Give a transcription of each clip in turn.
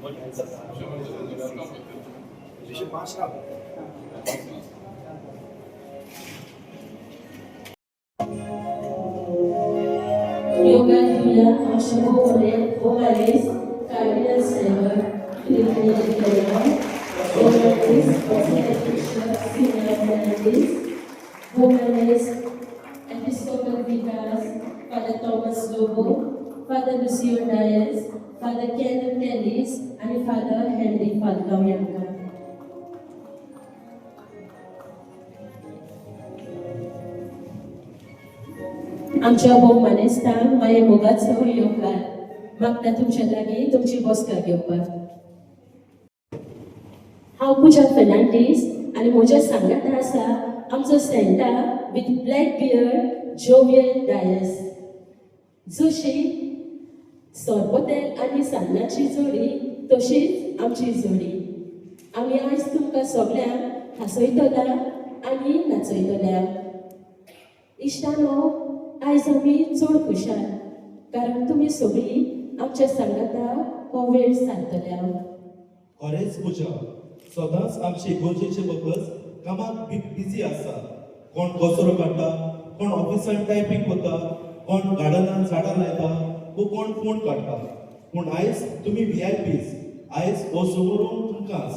Yoga Julia Ashokore Omaris Cardinal Saver Philippine Leon Omaris Senior Menendez Omaris Episcopal Vicars Father Thomas Lobo Father Lucio Dias Father Kenneth Ellis and Father Henry Falcao. आमच्या भोवमानेस्तांक माये मोगाचो येवकार मागता तुमच्या लागीं तुमची बसका घेवपाक. हांव पुजा फर्नांडीस आनी म्हज्या सांगाता आसा आमचो Santa with black beard jovial डायस. जशी सोरपोतेल आनी सान्नाची जोडी तशीच आमची जोडी. आमी आयज तुमकां सगळ्यांक हांसयतल्या आनी नाचयतल्या. इश्टानो, आयज आमी चड खुशाल कारण तुमी सगळीं आमच्या सांगाता हो वेळ सारतल्या. खरेंच पुजा सदांच आमचे गरजेचे पर्पज कामाक बिजी आसा. कोण कचरो काडटा, कोण ऑफिसान टायपिंग करता, कोण गार्डनान झाडां लायता, कोण फोन काडटा. पूण आयज तुमी VIPs. आयज हो समोरून तुमकांच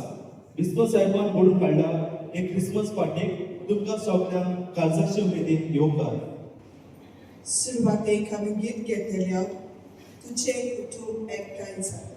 बिस्को साहेबान घडून काडला एक क्रिसमस पार्टीक तुमकां सगळ्यांक काळजाचे उमेदीन येवकार. सुरवातेक आमी गीत घेतल्या तुझे कुटुंब एकठांय जाता.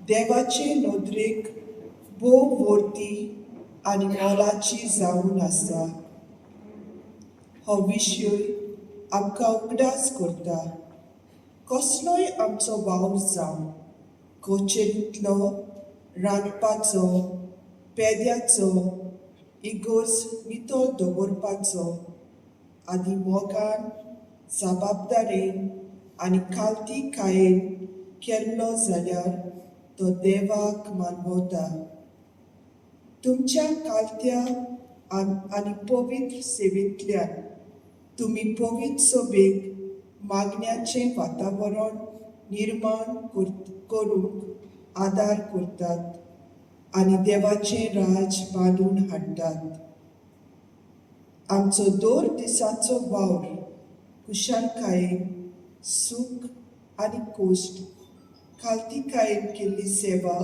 देवाचे नोदरेक भोव व्हरती आनी मोलाची जावन आसा. हो विशय आमकां उगडास करता. कसलोय आमचो वावर जावं कोचेरींतलो, रांदपाचो, पेद्याचो, इगोर्ज नितळ दवरपाचो आदी मोगान, जबाबदारेन आनी खालतीकायेन केल्लो जाल्यार तो देवाक मानवता. तुमच्या कालत्या आनी पवित्र सेवेंतल्यान तुमी पवित्र सभेक मागण्याचें वातावरण निर्माण करूंक आदार करतात आनी देवाचें राज बांदून हाडटात. आमचो दर दिसाचो वावर कुशळकायेन, सूख आनी कोश्ट, खालतीकायेन केल्ली सेवा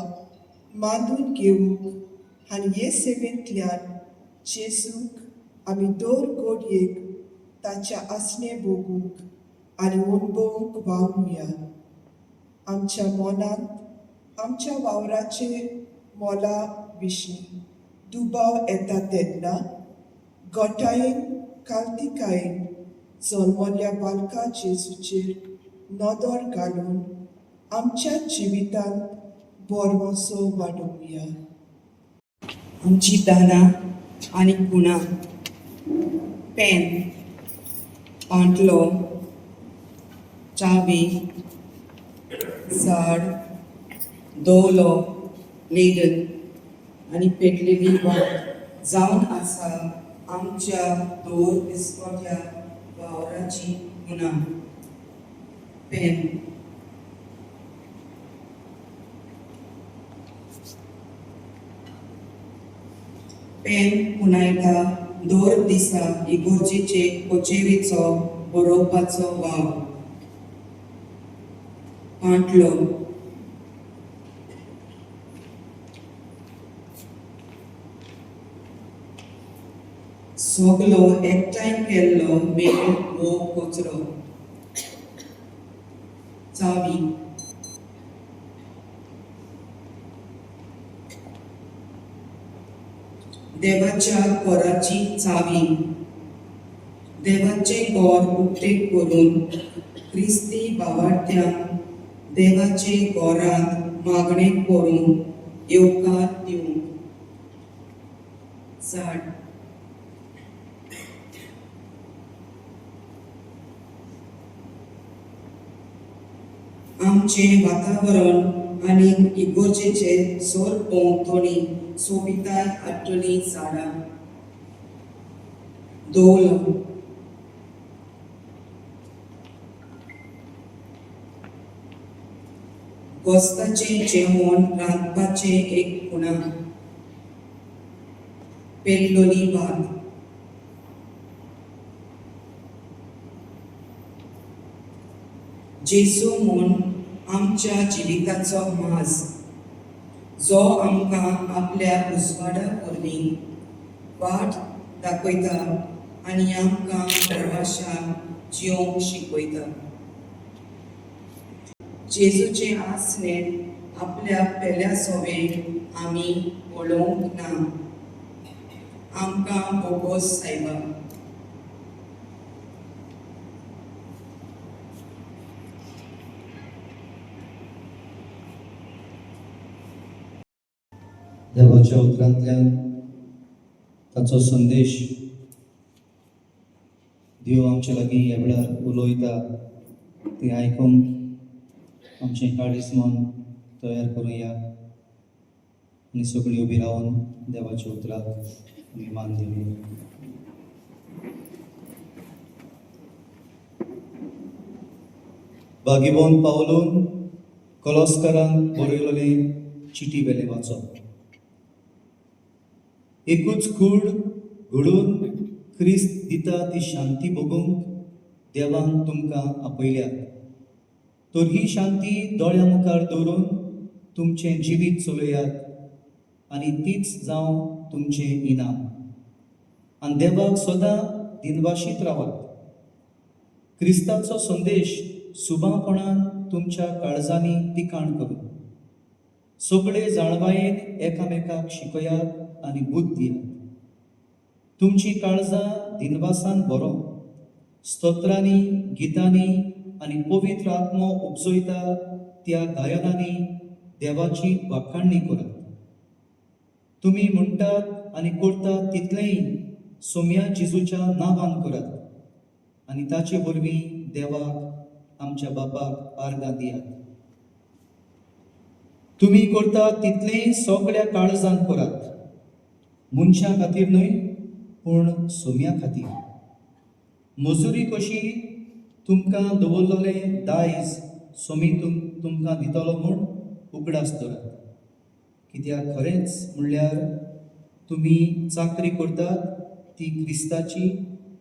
मांडून घेवंक आनी हे सेवेंतल्यान जेजूक आमी दर घडयेक ताच्या आसणे भोगूंक आनी अणभवूंक वावुया. आमच्या मनांत आमच्या वावराचे मोला विशीं दुबाव येता तेन्ना गोठायेन खालतीकायेन जल्मल्या बालका जेजूचेर नदर घालून आमच्या जिवितांत बोरमोसो वाडोवया. आमची दानां आनी गुणां पेन, पांटलो, चावी, झाड, दवलो, लेगन आनी पेटलेली वाट जावन आसा आमच्या दोर दिसपट्या वावराची गुणां. पेन पेन पुनायता दर दिसा इगोर्जेचे कोचेरीचो बरोवपाचो वाव. पांटलो. सगलो एकठांय केल्लो मेळ वो कचरो. चावी. देवाच्या कोराची चावी. देवाचे कोर उक्तेक करून क्रिस्ती भावार्थ्यांक देवाचे कोरांत मागणे करून येवकार दिवंक. झाड. आमचे वातावरण आनी इगोर्जेचे सोर भोंवतणी सोबिताय हाडटलीं झाडां. दवलो. गोस्ताचें जेवण रांदपाचें एक खुणा. पेल्लोली भात. जेजू म्हूण आमच्या जिविताचो माज, जो आमकां आपल्या उजवाडा वरवीं वाट दाखयता आनी आमकां परवाशान जिवंक शिकयता. जेजूचे आसनेत आपल्या पेल्या सोबेक आमी पळोवंक ना. आमकां बोगोस सायबा. देवाच्या उतरांतल्यान ताचो संदेश देव आमचे लागीं ह्या वेळार उलोयता ते आयकून आमचें काळीज मन तयार करुया आनी सगळीं उबी रावन देवाच्या उतराक आमी मान दिवया. बागीबोन पावलून कॉलोस्कारांक बरयलोलें चिटी वेले वाचप. एकूच कूड घडून क्रिस्त दिता ती शांती भोगूंक देवान तुमकां आपयल्या. तर ही शांती दोळ्या मुखार दवरून तुमचें जिवीत चलयात आनी तीच जावं तुमचें इनाम. आनी देवाक सदां दिनवाशीत रावात. क्रिस्ताचो संदेश सुभापणान तुमच्या काळजांनी तिकाण करून सगळे जाणवायेन एकामेकाक शिकयात आनी बुद्ध दियात. तुमची काळजां दिनवासान भरो स्तोत्रांनी, गितांनी आनी पवित्र आत्मो उपजयता त्या गायनांनी देवाची वाखाणणी करात. तुमी म्हणटात आनी करतात तितलेंय सोम्या जेजूच्या नांवान करात आनी ताचे वरवीं देवाक आमच्या बापाक आर्गां दियात. तुमी करतात तितलेंय सगळ्या काळजान करात, मनशां खातीर न्हय पूण सोम्या खातीर. मजुरी कशी तुमकां दवरलोलें दायज सोमी तुमकां दितलो म्हूण उगडास धरात. कित्याक खरेंच म्हणल्यार तुमी चाकरी करतात ती क्रिस्ताची,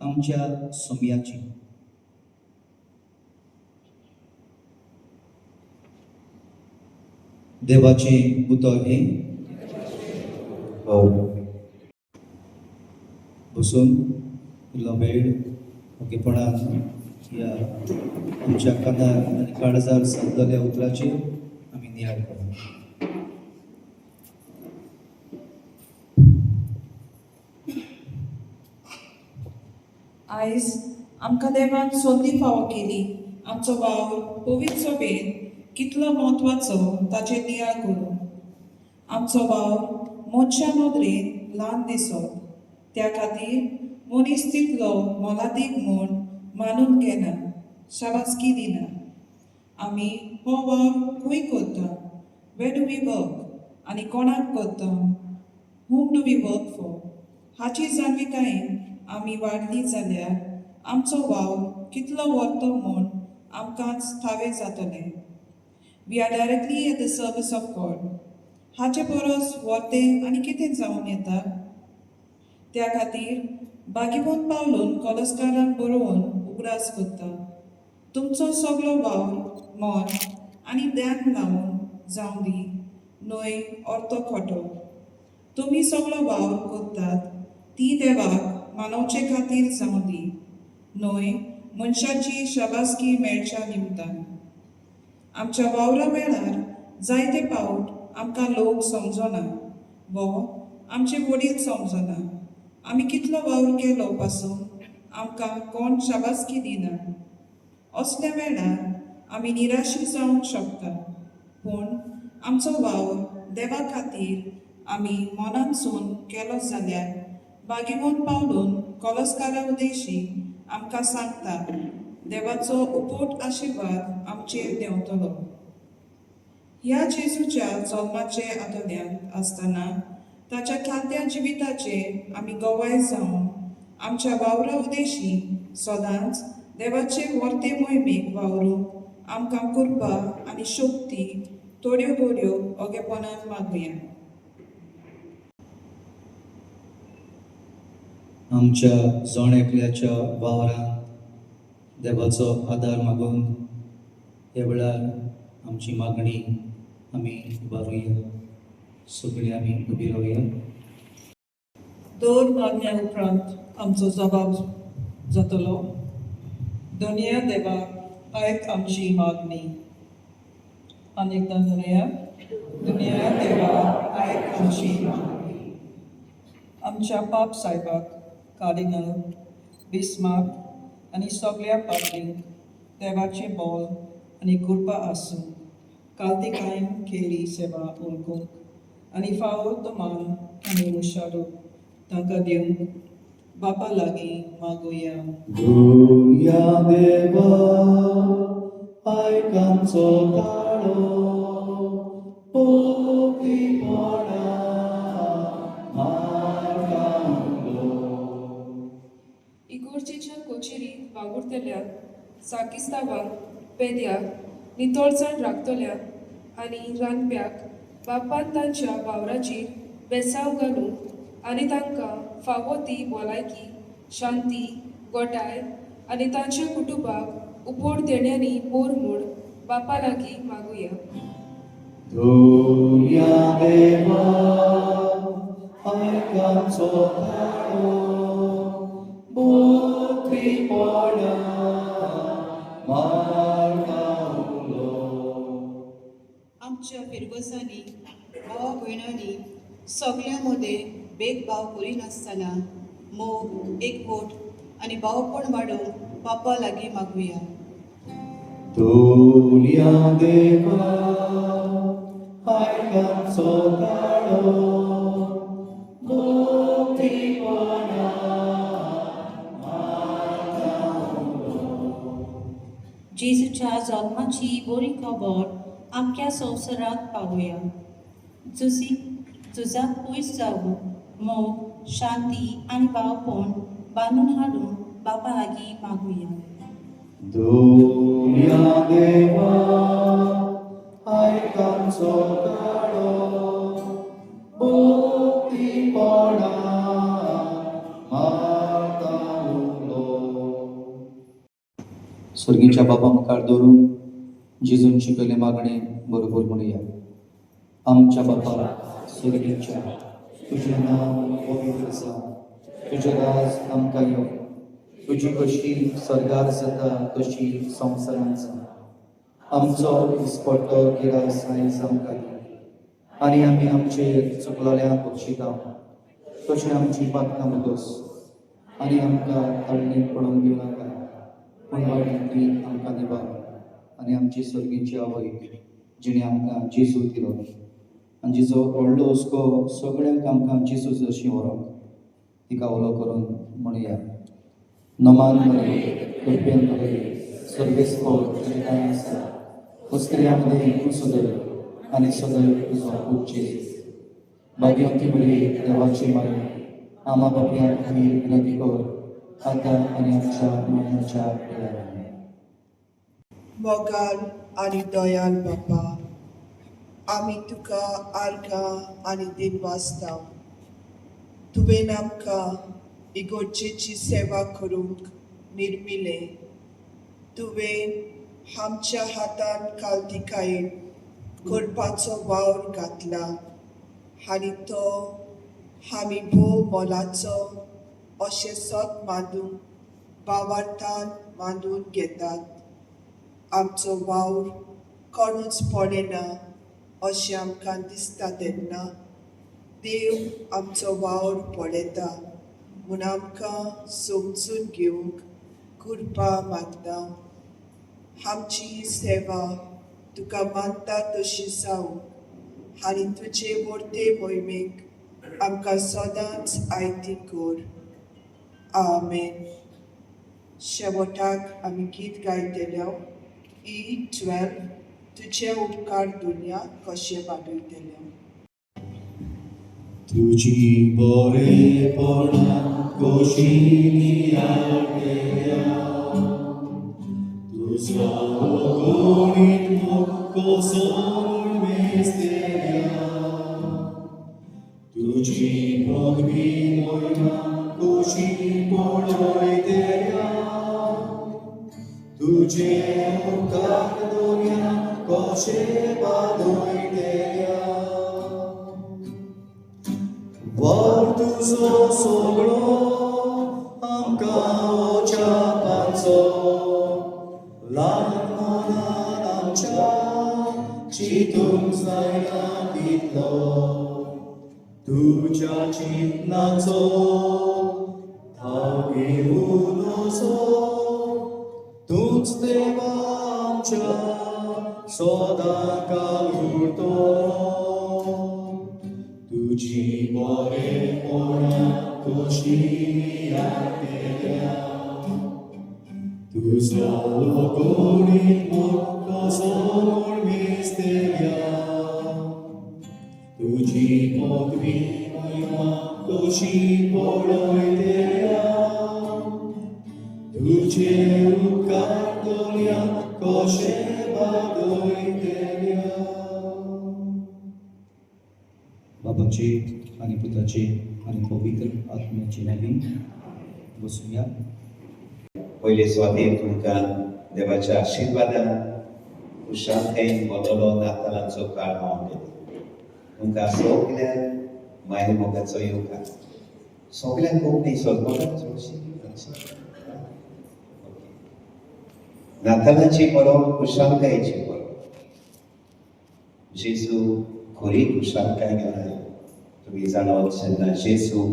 आमच्या सोम्याची. देवाचें उतर हें बसून इल्लो वेळ ओकेपणान ह्या आमच्या कानार आनी काळजार सांगलेल्या उतराचेर आमी नियाळ करूं. आयज आमकां देवान संदी फावो केली आमचो वावर पवित्र सभेन कितलो म्हत्वाचो ताचेर नियाळ करूं. आमचो वावर मनशा नदरेन ल्हान दिसत, त्या खातीर मनीस तितलो मोलादीक म्हूण मानून घेना, शाबासकी दिना. आमी हो वावर खंय करता, वेर डू वी वर्क आनी कोणाक करता, हूम डू वी वर्क फॉर हाची जाणविकायेन आमी वाडली जाल्यार आमचो वावर कितलो व्हरतो म्हूण आमकांच ठावे जातलें. We are directly at the service of God. हाचे परस व्हरतें आनी कितें जावन येता. त्या खातीर बागीबोन पावलून कॉलस्कारांक बरोवन उगडास करता. तुमचो सगळो वावर मन आनी ध्यान लावन जावं दी, न्हय अर्थ खोटो. तुमी सगळो वावर करतात ती देवाक मानवचे खातीर जावं दी, न्हय मनशाची शाबासकी मेळच्या निमतान. आमच्या वावरा वेळार जायते फावट आमकां लोक समजना वो आमचे वडील समजना. आमी कितलो वावर केलो पासून आमकां कोण शाबासकी दिना. असल्या वेळार आमी निराशी जावंक शकता, पूण आमचो वावर देवा खातीर आमी मनानसून केलो जाल्यार बागीबोन पावलून कॉलस्कारा उदेशी आमकां सांगता देवाचो उपोट आशिर्वाद आमचेर देंवतलो. ह्या जेजूच्या जल्माचे आदोल्यांत आसतना ताच्या खाद्या जिविताचे आमी गवाय जावन आमच्या वावरा उदेशी सदांच देवाचे वर्ते मोहिमेक वावरूंक आमकां कृपा आनी शक्ती थोड्यो बऱ्यो ओगेपणान मागुया. आमच्या जण एकल्याच्या वावरांत देवाचो आदार मागून हे वेळार आमची मागणी आमी उबारुया. सगळीं आमी उबी रावया. दोन मागण्या उपरांत आमचो जबाब जातलो. दुनिया देवाक आयक आमची मागणी. अनेकदा म्हणया, दुनिया देवाक आयक आमची मागणी. आमच्या पाप साहेबाक कार्डिनल बिस्मार्क आनी सगळ्या पार्टींक देवाचे बोल आनी कृपा आसूं. कालतिकायेन केली सेवा उरकूंक आनी फावो तो मान आनी हुशारो तांकां दिवंक बापा लागीं मागुया. दुनिया देवा आयक आमचो ताळो, पोकीपणा इगोर्जेच्या कोचेरीत वावुरतल्याक साकिस्तावांक पेद्याक नितळसाण राखतल्याक आनी रांदप्याक बापान तांच्या वावराचेर बेसांव घालूंक आनी तांकां फावो ती भलायकी, शांती, गोटाय आनी तांच्या कुटुंबाक उपोड देण्यांनी बोर म्हूण बापा लागीं मागुया. दुनिया देवा आयक आमचो ताळो, पोकीपणा आमच्या फिरगोसांनी भावा भयणांनी सगळ्यां मदें भेदभाव करिनासतना मोग, एकवट आनी भावपण वाडोवंक बापा लागीं मागुया. दुनिया देवा आयक आमचो ताळो, पोकीपणा जेजूच्या जल्माची बरी खबर आमच्या संवसाराक पावया. झुजाक पयस जावून मोग, शांती आनी भावपण बांदून हाडून बापा लागीं मागुया. दुनिया देवा आयक आमचो ताळो, पोकीपणा स्वर्गीच्या बापा मुखार दवरून जेजून शिकयले मागणे बरोबर म्हणुया. आमच्या बापा स्वर्गीच्या, तुजें नांव पवित्र जावं, तुजें राज आमकां येवं, तुजी कशी स्वर्गार जाता तशी संवसारांत जावं. आमचो दिसपट्टो गिरास आयज आमकां दी, आनी आमी आमचेर चुकलोल्यांक बक्षिता तशें आमची पातकां बदोस, आनी आमकां ताळणेक पडोवंक दिवं नाका, पूण वायटांतली आमकां निबार. आनी आमची स्वर्गीची आवय जिणें आमकां जेजू दिलो आनी जिचो व्हडलो हुस्को सगळ्यांक आमकां जेजू जशी व्हरोंक, तिका उलो करून म्हणुया. नमान मरे, कृपेन भरे, स्वर्गेस्फोट तुजें कांय आसा, हुस्त्र्यां मदें तूं सदैव आनी सदैव तुजो पूत जेजू. भाग्यवंती मरे, देवाची माय, आमा बापयां खातीर विनंती कर, आतां आनी आमच्या मरणाच्या वेळार. मोगाल आनी दयाल बापा, आमी तुका आर्गां आनी दिनवासता. तुवें आमकां इगोर्जेची सेवा करूंक निर्मिलें. तुवें आमच्या हातान काल्तिकायेन करपाचो वावर घातला आनी तो आमी भोव मोलाचो अशें सोत मानून भावार्थान मानून घेतात. आमचो वावर कोणूच पडेना अशें आमकां दिसता तेन्ना देव आमचो वावर पडयता म्हूण आमकां समजून घेवंक कृपा मागता. आमची ही सेवा तुका मानता तशी जावं आनी तुजे वर्ते मोहिमेक आमकां सदांच आयती कर. आमेन. शेवटाक आमी गीत गायतल्यो E12 तुजे उपकार दुनिया कशे वाडयतले. तुझी बरेपणा कशी नियाळटल्या, तुजो गणीत मोग कसो मेजतल्या, तुझी भगवी मोहिमा कशी पळयतल्या, तुझे उपकार दुनिया कशे वाडयतल्या. वर तुजो सगळो आमकां ओचापाचो, ल्हान मनान आमच्या चिंतूंक जायना तितलो, तुज्या चिंतनाचो भाव घेवन वचो. तूंच देवा आमच्या सदांकाल उरतलो, तुझी बरेपणा कशी नियाळटल्या, तुजो गणीत मोग कसो मेजतल्या, तुझी भगवी महिमा कशी पळयतल्या, तुझे उपकार दुनिया कशे वाडयतल्या. बाबाची आणि पुताची आणि पवित्र आत्म्याची नावी बसूया. पयले स्वातेर तुमकां देवाच्या आशिर्वादान खुशालकायेन बरोलो नातालांचो काळ हांव घेता. तुमकां सगळ्यांक माय मोगाचो येवकार. सगळ्यांक कोंकणी सोदता चडशी नातालांची परब खुशालकायेची परब. जेजू खरी खुशालकाय घेवन आयलो. तुमी जाणत जेन्ना जेजू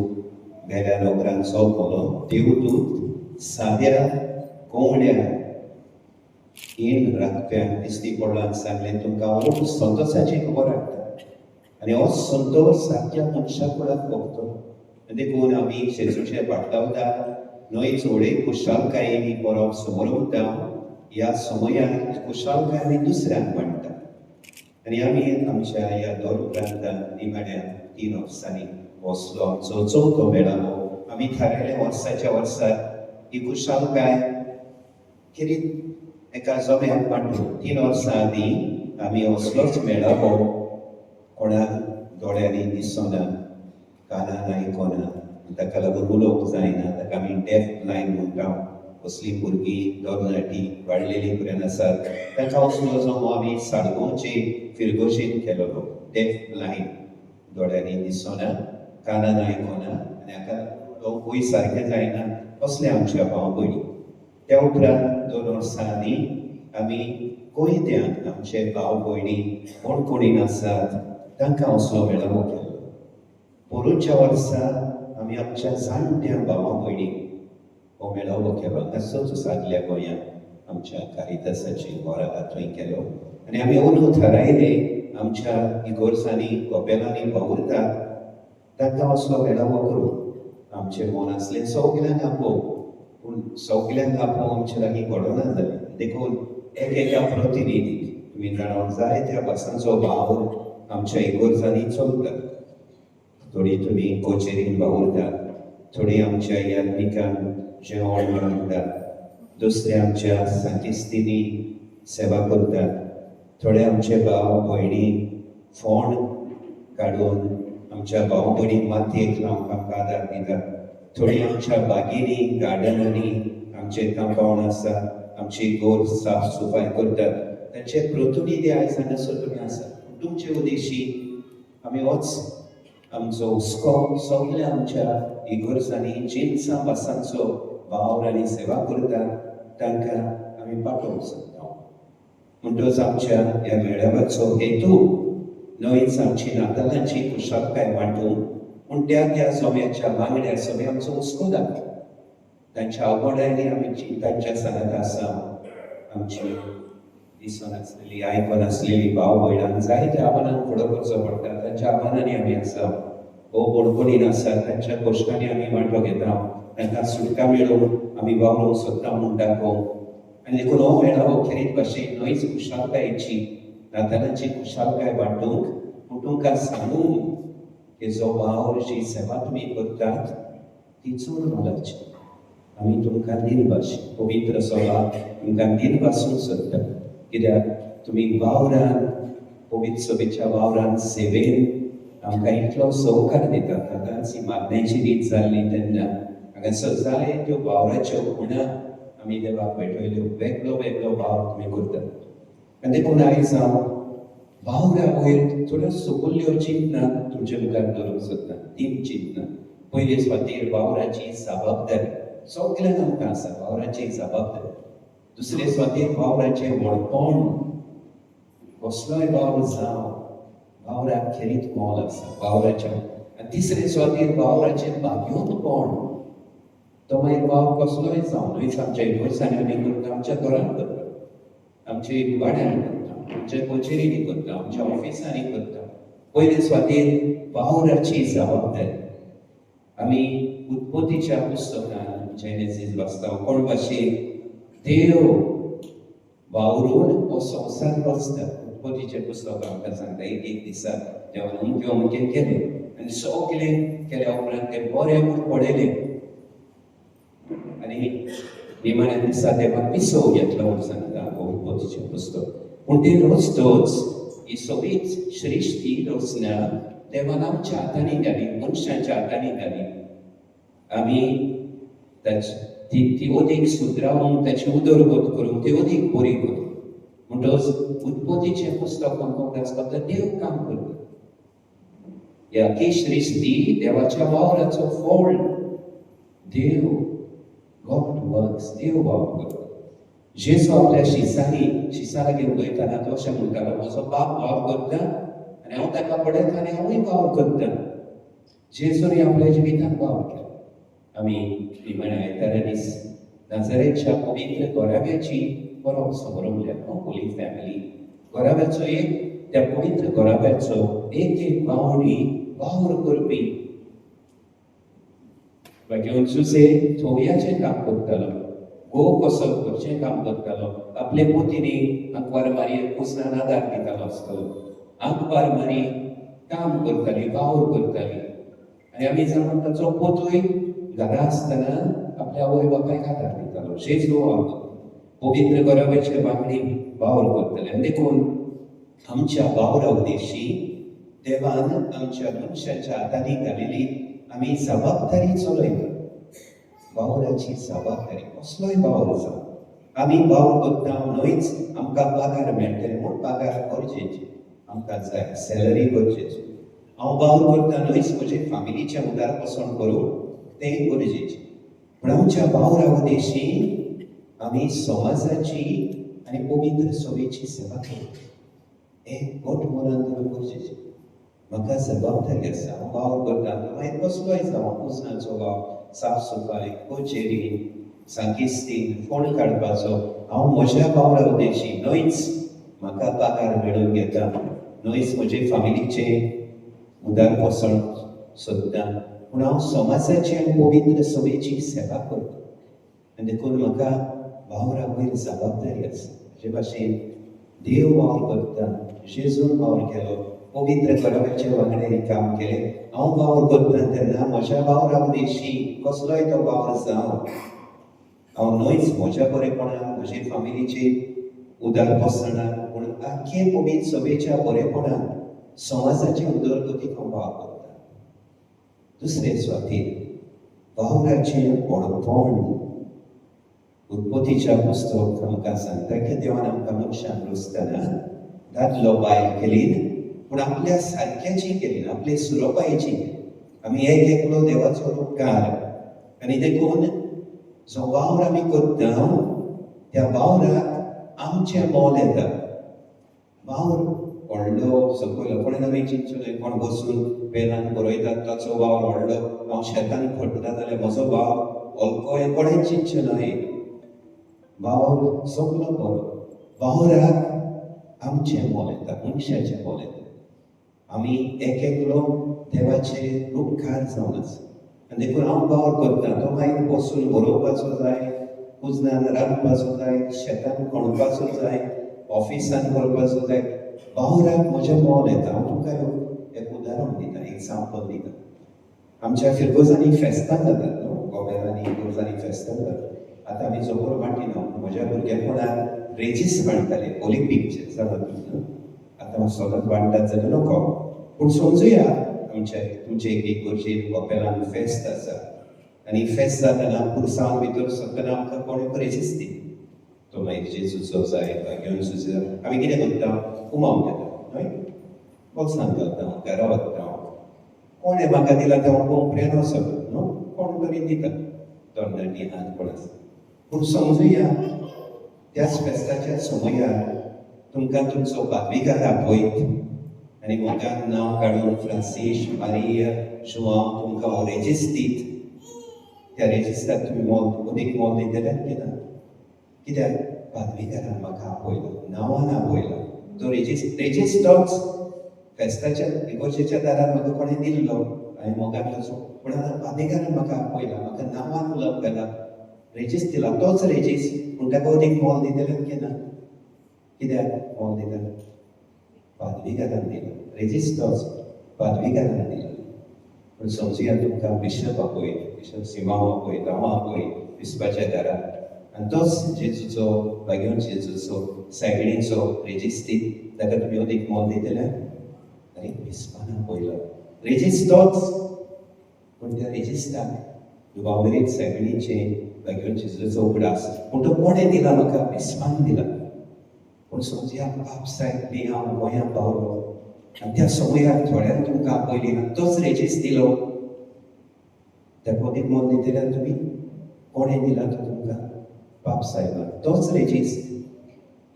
गेल्या नोकरान चोवलो देवदूत साद्या कोंबड्या इन राखप्यांक दिसती पडलो आनी सांगलें तुमकां हो संतोशाची खबर हाडटा आनी हो संतोश सारक्या मनशा कुळाक भोगतलो. देखून आमी जेजूचे पाटलावता न्हय चोडे खुशालकायेन ही परब समोर उरता. ह्या समयांत खुशालकाय आमी दुसऱ्यांक वाडटा आनी आमी आमच्या ह्या दर उपरांत निमाण्या 3 वर्सांनी वसलो आमचो चवथो मेळावो. आमी थारायले वर्साच्या वर्सा ही खुशालकाय कितें एका जम्याक वांटून 3 वर्सां आदीं आमी असलोच मेळावो कोणाक दोळ्यांनी दिसना, कानान आयकना, ताका लागून उलोवंक जायना, ताका आमी डेफ ब्लायंड म्हणटा. कसली भुरगीं तरणाटी वाडलेलीं पर्यंत आसात ताका असलो जो आमी साडगोंचे फिरगोशेन केलोलो. डेफ ब्लायंड, दोळ्यांनी दिसना, कानान आयकना आनी हाका उलोवंकूय सारकें जायना असले आमच्या भाव भयणी. त्या उपरांत 2 वर्सां आदीं आमी गोंयत्यांक आमचे भाव भयणी कोण कोणीन आसात तांकां असलो मेळावो केलो. पोरूंच्या वर्सा आमी आमच्या जाणट्या भावां भयणीक हो मेळावो केलो. तसोच सादल्या गोंयांत आमच्या कारितासाची वरां थंय केलो आनी आमी अंदू थारायले आमच्या इगोर्जांनी गोपेलांनी वावुरतात तांकां असलो मेळावो करून आमचें मन आसलें सगल्यांक आपोवंक. पूण सगल्यांक आपोवंक आमचे लागीं घडोना जालें. देखून एका प्रतिनिधीक तुमी जाणात जायत्या भासांचो वावर आमच्या इगोर्जांनी चलता. थोडी तुमी कोचेरीन वावुरतात, थोडी आमच्या यात्रिकांक जेवण मागतात, दुसरे आमच्या सांतिस्तिनी सेवा करतात, थोडे आमचे भाव भयणी फोंड काडून आमच्या भाव भयणी मातयेक लावंक आमकां आदार दिता. थोडी आमच्या बागेनी गार्डनांनी आमचे कंपाऊंड आसा, आमची गोर साफ सफाई करतात, तांचे प्रतिनिधी आयज हांगासर तुमी आसा. तुमचे उद्देशी आमी होच आमचो हुस्को सगळ्या आमच्या इगर्जांनी जिन्सां भासांचो वावर आनी सेवा करता तांकां आमी पाठोवंक सोदता. म्हणटच आमच्या ह्या मेळाव्याचो हेतू न्हयच आमची नातालांची कुशळटाय वांटूंक, पूण त्या सोम्याच्या वांगड्या सोम्या आमचो हुस्को दाखोवप. तांच्या आवडांनी आमी तांच्या सांगात आसा. आमची दिसून आसलेली आयकून आसलेली भाव भयणांक जायत्या आव्हानांक फुडो करचो पडटा. तांच्या आव्हानांनी आमी आसा, हो बडपणीन आसा, तांच्या कश्टांनी आमी वांटो घेता, तांकां सुटका मेळोवंक आमी वावरूंक सोदता म्हूण दाखोवंक. आनी देखून हो मेळावो खेरीत भाशेन न्हयच खुशालकायेची नातालांची खुशालकाय वांटूंक, पूण तुमकां सांगूंक की जो वावर जी सेवा तुमी करतात ती चड मोलाची. आमी तुमकां दिनभास पवित्र सोवा तुमकां दिनभासूंक सोदता. कित्याक तुमी वावरान पवित्र सभेच्या वावरान सेवेन आमकां इतलो सहकार दितात. आतांच ही मागण्याची रीत जाल्ली तेन्ना हांगासर जायत्यो वावराच्यो खुणा आमी देवाक भेटयल्यो. वेगळो वेगळो वावर तुमी करतात. आनी देखून आयज हांव वावरा वयर थोड्यो सकुल्ल्यो चिंतनां तुमचे मुखार दवरूंक सोदता. 3 चिंतनां. पयले सुवातेर वावराची जबाबदारी. सगळ्यांक आमकां आसा वावराची जबाबदारी. दुसरे सुवातेर वावराचें व्हडपण. कसलोय वावर जावं वावराक खेरीत मोल आसा वावराच्या. आनी तिसरे सुवातेर वावराचें बाग्योतपण. तो मागीर वावर कसलोय जावं, न्हयच आमच्या इगर्जांनी आमी करता, आमच्या घरांत करता, आमच्या वाड्यान करता, आमच्या कचेरींनी करता, आमच्या ऑफिसांनी करता. पयले सुवातेर वावराची जबाबदारी. आमी उत्पत्तीच्या पुस्तकान जेनेसीस वाचता कोण भाशेन देव वावरून हो संवसार रचता. उत्पत्तीचें पुस्तक आमकां सांगता एक दिसा देवान अमकें अमकें केलें आनी सगळें केल्या उपरांत तें बरें म्हूण पळयलें. आनी निमाण्या दिसा देवान विसव घेतलो म्हूण सांगता उत्पत्तीचें पुस्तक. पूण तें रचतोच ही सगळीच श्रेश्ठी रचना देवान आमच्या हातांनी घाली, मनशांच्या हातांनी घाली. आमी ती अदीक सुदरावंक, ताची उदरगत करूंक, ती अदीक बरी करूंक. म्हणटच उत्पत्तीचें पुस्तक आमकां वाचपाक देव काम करता. ह्या की श्रेश्ठी देवाच्या वावराचो फळ. देव गॉड वर्क्स, देव वावर करता. जेजू आपल्या शिसाला घेवन वयताना तो अशें म्हणटालो, म्हजो बाप वावर करता आनी हांव ताका पळयता आनी हांवूय वावर करता. जेजून आपल्या जिवितांत वावर केला. आमी निमाण्या आयतारा दीस नाझारेतच्या पवित्र घोराब्याची बरो समोरवल्या. होली फॅमिली घोराब्याचो त्या पवित्र घोराब्याचो एक बावडी वावर करपी. घेवन जुसे थोवयाचें काम करतालो, गो कसो करचें काम करतालो. आपले पोतीनी आंकवार मारी पुसनान आदार दितालो आसतलो. आंकवार मारी काम करताली, वावर करताली. आनी आमी जाणून ताचो पोतूय घरा आसतना आपल्या आवय बापायक आदार दितालो. जेजू वावर पवित्र घोराब्याचे वांगडी वावर करताले. आनी देखून आमच्या वावरा उद्देशी देवान आमच्या मनशाच्या हातांनी घालिल्ली आमी जबाबदारी चलयता. वावराची जबाबदारी. कसलोय वावर जावं आमी वावर करता न्हयच आमकां पगार मेळटले म्हूण पगार गरजेची. आमकां जाय सॅलरी गरजेची. हांव वावर करता न्हयच म्हजे फॅमिलीचें उदार पोसण करूं तें गरजेचें. पूण आमच्या वावरा उद्देशी आमी समाजाची आनी पवित्र सभेची सेवा करता. हें गोठ मनान दवरप गरजेचें. म्हाका जबाबदारी आसा. हांव वावर करता मागीर कसलोय जावं पुसनाचो वावर, साफ सफाई, कचेरी, सांकिस्तीन, फोण काडपाचो. हांव म्हज्या वावरा उद्देशी न्हयच म्हाका पगार मेळून घेता, न्हयच म्हजे फॅमिलीचें उदार पोसण सोदता, पूण हांव समाजाची आनी पवित्र सभेची सेवा करता. आनी देखून म्हाका वावरा वयर जबाबदारी आसा. जे भाशेन देव वावर करता, जेजून वावर केलो, पवित्र घोराब्याचे वांगड्यांनी काम केलें. हांव वावर करता तेन्ना म्हज्या वावरा उद्देशी कसलोय तो वावर जावं हांव न्हयच म्हज्या बरेपणाक, म्हजे फॅमिलीचे उदार पोसणाक, पूण आख्खे पवित्र सभेच्या बरेपणाक, समाजाच्या उदरगतीक हांव वावर करता. दुसरे सुवातेर वावराचें व्हडपण उत्पत्तीच्या पुस्तक आमकां सांगता की देवान आमकां मनशाक रचतना दादलो बायल केली पूण आपल्या सारक्याची केली आपले सुरोबायेची केली. आमी एक एकलो देवाचो उपकार आनी देखून जो वावर आमी करता त्या वावराक आमचें मोल येता. वावर व्हडलो सकयल कोणें आमी चिंतचें कोण बसून पेनान बरयतात ताचो वावर व्हडलो हांव शेतान खटता जाल्यार म्हजो वावर हलको हें कोणेंच चिंतचें न्हय. वावर सगलो बरो वावराक आमचें मोल येता मनशाचें मोल येता. आमी एक एकलो देवाचे उपकार जावन आसा आनी देखून हांव वावर करता तो मागीर बसून बरोवपाचो जाय उजनान रांदपाचो जाय शेतान खणपाचो जाय ऑफिसान करपाचो जाय वावराक म्हजें मोल येता. हांव तुमकां एक उदाहरण दिता एग्जांपल दिता. आमच्या फिरगोजांनी फेस्तां जातात न्हू गोबेरांनी इगोर्जांनी फेस्तां जातात. आतां आमी जोपर वांटिना म्हज्या भुरगेपणांत रेजीस बांदताले ऑलिंपीकचे जाणा आतां हांव सदांच बांदतात जाल्यार नोको पूण समजुया आमच्या तुमचे इगोर्जेन गोपेलान फेस्त आसा आनी फेस्त जाताना पुरसांव भितर सरतना आमकां कोणें रेजीस दी तो मागीर जेजूचो जाय घेवन सुजा आमी कितें करता कुमाव घेता न्हय बोल्सान घालता घरा वता कोणें म्हाका दिला तें हांव कोंपऱ्यान वचप न्हू कोण तरी दिता दोंडांनी हात कोण आसा. पूण समजुया त्याच फेस्ताच्या समयार तुमकां तुमचो पादविकार आपयत आनी म्हाका नांव काडून फ्रांसीस मारिया जुआंव तुमकां हांव रेजीस दीत त्या रेजिस्टाक तुमी मोल अदीक मोल दितल्यात की ना कित्याक पादविकारान म्हाका आपयला नांवान आपयला तो रेजीस तोच फेस्ताच्या इगोर्जेच्या दारार म्हाका कोणें दिल्लो हांवें मोगान वचूं पूण आतां पादविकारान म्हाका आपयला म्हाका नांवान उलोवप घाला रेजीस दिला तोच रेजीस पूण ताका अदीक मोल दितल्यात की ना कित्याक मोल दितले पादविकारान दिला रेजीस तोच पादविकारान दिला. पूण समजुया तुमकां बिशप आपयत बिशप सिमांव आपयत हांव आपयत बिस्पाच्या दारार आनी तोच जेजूचो बागेवन जेजूचो सायडीचो रेजीस दीत ताका तुमी अदीक मोल दितले अरे बिस्पान आपयला रेजीस तोच पूण त्या रेजिस्टाक वावरेक सायडीचे बागेवन जेजूचो उगडास पूण तो कोणें दिला म्हाका बिस्पान दिला. पूण समजुया आपसायड बी हांव गोंयांत पावलो आनी त्या समयार थोड्यान तुमकां आपयली आनी तोच रेजीस दिलो ताका अदीक मोल दितल्यार तुमी कोणें दिला तो तुमकां पाप साहेबान तोच रेजीस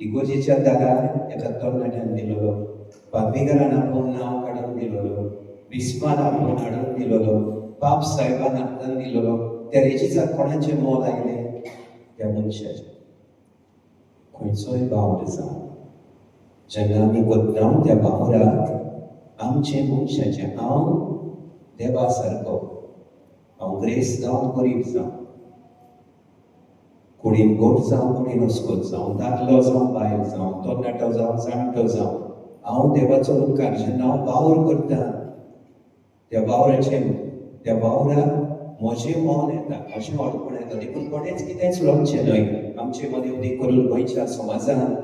इगोर्जेच्या दारार एका तरणाट्यान दिलोलो पादविकारान आपोवन नांव काडून दिलोलो बिस्पान आपोवन हाडून दिलोलो पाप साहेबान हातान दिलोलो त्या रेजीसाक कोणाचें मोल आयलें त्या मनशाचें. खंयचोय वावर जावं जेन्ना आमी वता त्या वावराक आमचें मनशाचें हांव देवा सारको हांव ग्रेस जावं गरीब जावं कुडीन गोठ जावं कुडीन वचकोत जावं दादलो जावं बायल जावं तरणाटो जावं जाणटो जावं हांव देवाचो उपकार जेन्ना हांव वावर करता त्या वावराक म्हजें मोल येता म्हजें व्हडपण येता देखून कोणेंच कितेंच लोकचें न्हय. आमचे मदीं उदीक करून गोंयच्या समाजान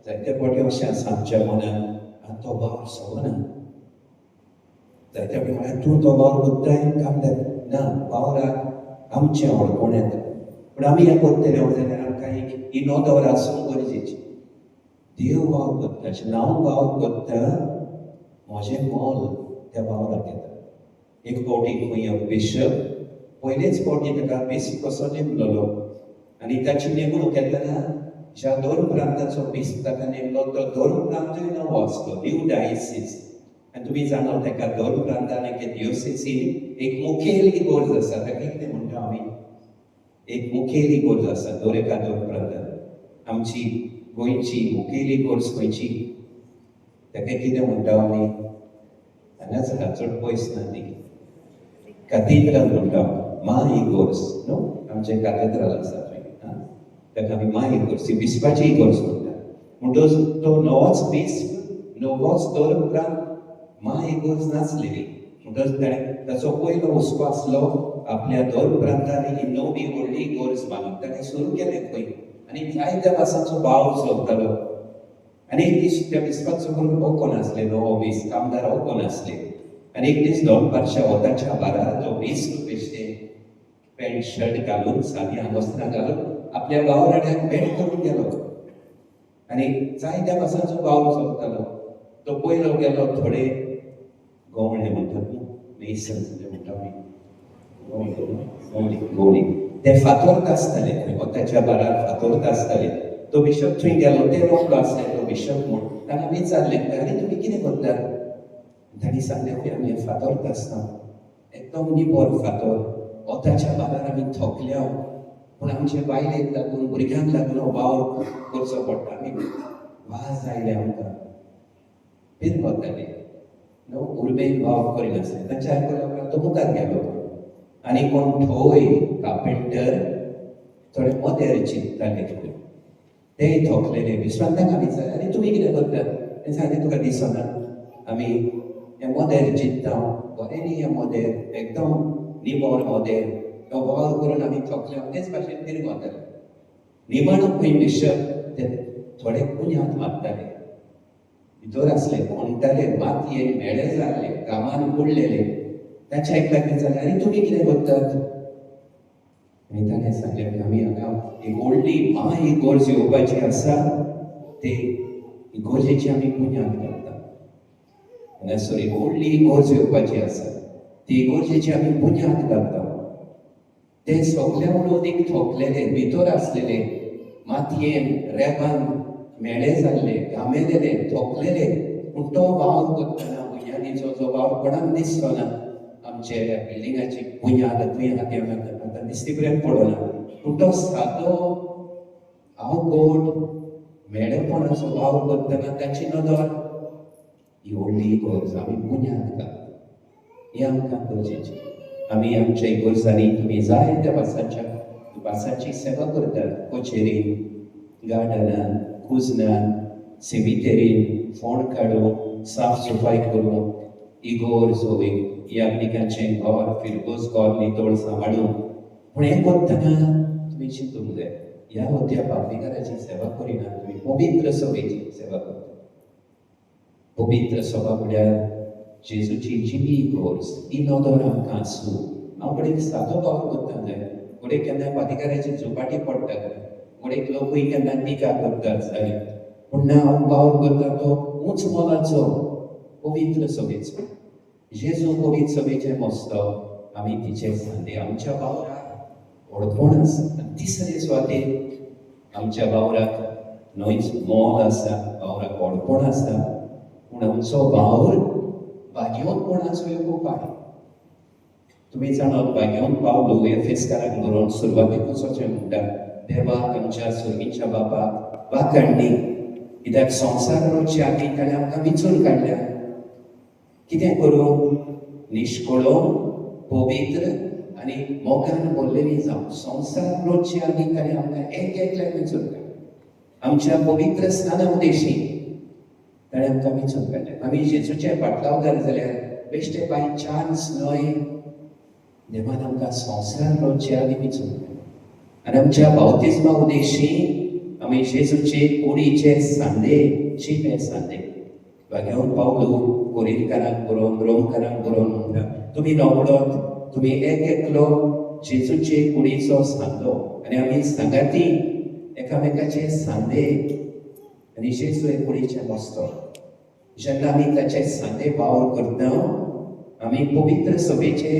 जायते फावटी अशें आसा आमच्या मनान तो वावर सवना जायते फावटी म्हळ्यार तूं तो वावर करताय काम ना वावराक आमचें व्हडपण येता पूण आमी हें करतले जाल्यार आमकां एक इनोदवर आसूंक गरजेचें. देव वावर करता जेन्ना हांव वावर करता म्हजें मोल त्या वावराक येता. एक फावटी खंय बिशप पयलेच फावटी ताका बिस्प कसो नेमलोलो आनी ताची नेमणूक येतना ज्या दोन प्रांताचो बिस्प ताका नेमलो तो दोन प्रांतूय नवो आसलो न्यू डायसिस आनी तुमी जाणा ताका दोन प्रांतान एके डिओसिसीन एक मुखेल इगोर्ज आसा ताका कितें म्हणटा आमी एक मुखेल इगोर्ज आसा दोन प्रांतान आमची गोंयची मुखेल इगोर्ज खंयची ताका कितें म्हणटा आमी हांगाच आहा चड पयस ना ती कॅथेड्रल म्हणटा माय इगोर्ज न्हू आमचें कॅथेड्रल आसा थंय ताका आमी माय इगोर्ज ती बिस्पाची इगोर्ज म्हणटा. म्हणटच तो नवोच बिस्प नवोच दोर उपरांत माय इगोर्ज नासलेली म्हणटच ताणें ताचो पयलो हुस्को आसलो आपल्या दोर प्रांतांनी ही नवी व्हडली इगोर्ज बांदूंक ताणें सुरू केलें खंय आनी जायत्या भासांचो भाव चलतालो आनी एक दीस त्या बिस्पाचो कोण नासले नवो बिस्प कामदार कोण नासले आणि एक दीस 2 वताच्या बारार तो 20 रुपयाचे पॅन्ट शर्ट घालून सादी आंगोस्त्रां घालून आपल्या वावराड्याक भेट करून गेलो आणि जायत्या भासांचो वावर चलतालो. तो पयलो गेलो थोडे गवळे म्हणटात न्हू मेसन म्हणटा गवळी ते फातोर्त आसताले खंय वताच्या बारार फातोर्त आसताले. तो बिशप थंय गेलो ते रोखलो आसले तो बिशप म्हूण ताका विचारलें आनी तुमी कितें करतात. तांणी सांगलें की आमी फातोर्त आसता एकदम निबोर फातोर वताच्या बारार आमी थकल्या पूण आमचे बायलेक लागून भुरग्यांक लागून हो वावर करचो पडटा. आमी वाज आयले आमकां फिर वताले न्हू उर्बेक वावर करिनासले. तांचे आयकून उपरांत तो मुखार गेलो आनी कोण थोय कार्पेंटर थोडे मोदेर चिंत्ताले तेय थकलेले विश्वान तांकां विचारलें आनी तुमी कितें करतात. तें सांगलें तुका दिसना आमी हे मोदेर चिंत्ता बरें न्ही हे मोदेर एकदम निबोर मोदेर तो वावर करून आमी थकल्या तेच भाशेन फिर वताले. निमाणो खंय बिशप ते थोडे कुण्यात मारताले भितर आसले कोणटाले मातयेन मेळे जाल्ले कामान बुडलेले. ताच्या एकल्याक विचारलें आनी तुमी कितें करतात. आनी ताणें सांगलें की आमी हांगा एक व्हडली इगोर्ज येवपाची आसा ते इगोर्जेची आमी पुण्याक करता. हांगा सॉरी व्हडली इगोर्ज येवपाची आसा ती इगोर्जेची आमी पुण्याक करता. ते सगळे म्हणून एक थकलेले भितर आसलेले मातयेन रेबान मेळे जाल्ले घामेलेले थकलेले पूण तो वावर करतना बुन्यादीचो जो वावर कोणाक दिसलो ना. आमचे बिल्डिंगाची बुन्याद तुवें हातीन आतां दिसती बरें पडना पूण तो सादो आवगोट मेळेपणाचो वावर करतना ताची नदर ही व्हडली इगोर्ज आमी बुन्याद घालता ही आमकां गरजेची. आमी आमच्या इगोर्जांनी तुमी जायत्या भासांची सेवा करतात. कचेरीन गार्डनान कुजनान सेमितेरीन फोंड काडून साफ सफाई करून इगोर्ज याज्ञिकांचें घर फिरगोज घर नितळ सांबाळून पूण हें करतना तुमी चिंतूंक जाय ह्या होत्या पाद्रीकाराची सेवा करिना तुमी पवित्र सभेची सेवा करता. पवित्र सभा म्हळ्यार जेजूची जिवी इगोर्ज ती नदर आमकां आसूं. हांव कडेन सादो वावर करता जाय कडेन केन्ना पाद्रीकाराची झोपाटी पडटा कडेन लोकूय केन्ना टिका करतात जाय पूण ना हांव वावर करता तो उंच मोलाचो पवित्र सभेचो. जेजू पवित्र सभेचे मस्तो आमी तिचे सांदे आमच्या वावराक व्हडपण आसा. आनी तिसरे सुवातेर आमच्या वावराक न्हयच मोल आसा वावराक व्हडपण आसा पूण आमचो वावर भाग्यवंतपणाचो एक उपाय. तुमी जाणात भाग्यवंत पावलो एफेसकाराक बरोवन सुरवातेकूच अशें म्हणटा देवाक आमच्या सुर्गीच्या बापाक वाखाणणी कित्याक संवसार रचचे आदीं ताणें आमकां विचून काडल्या. कितें करूं निश्कळो पवित्र आनी मोगान भरलेली जावं. संवसार रचचे आदीं ताणें आमकां एकल्याक विचून काडल्या. आमच्या पवित्र स्थाना उदेशी ताणें आमकां विचून काडल्या. आमी जेजूचे फाटलावदार जाल्यार बेश्टे बाय चान्स न्हय देवान आमकां संवसार रचचे आदीं विचून काडल्या. आनी आमच्या बावतिजमा उदेशी आमी जेजूचे कुडीचे सांदे चिपे सांदे भाग्यवंत पावलो कोरिंथकारांक बरोवन रोमकारांक बरोवन म्हणटा तुमी नवडत तुमी एक एकलो जेजूचे कुडीचो सांदो आनी आमी सांगाती एकामेकाचे सांदे आनी जेजू हे कुडीचे मस्तो. जेन्ना आमी ताचे सांदे वावर करता आमी पवित्र सभेचे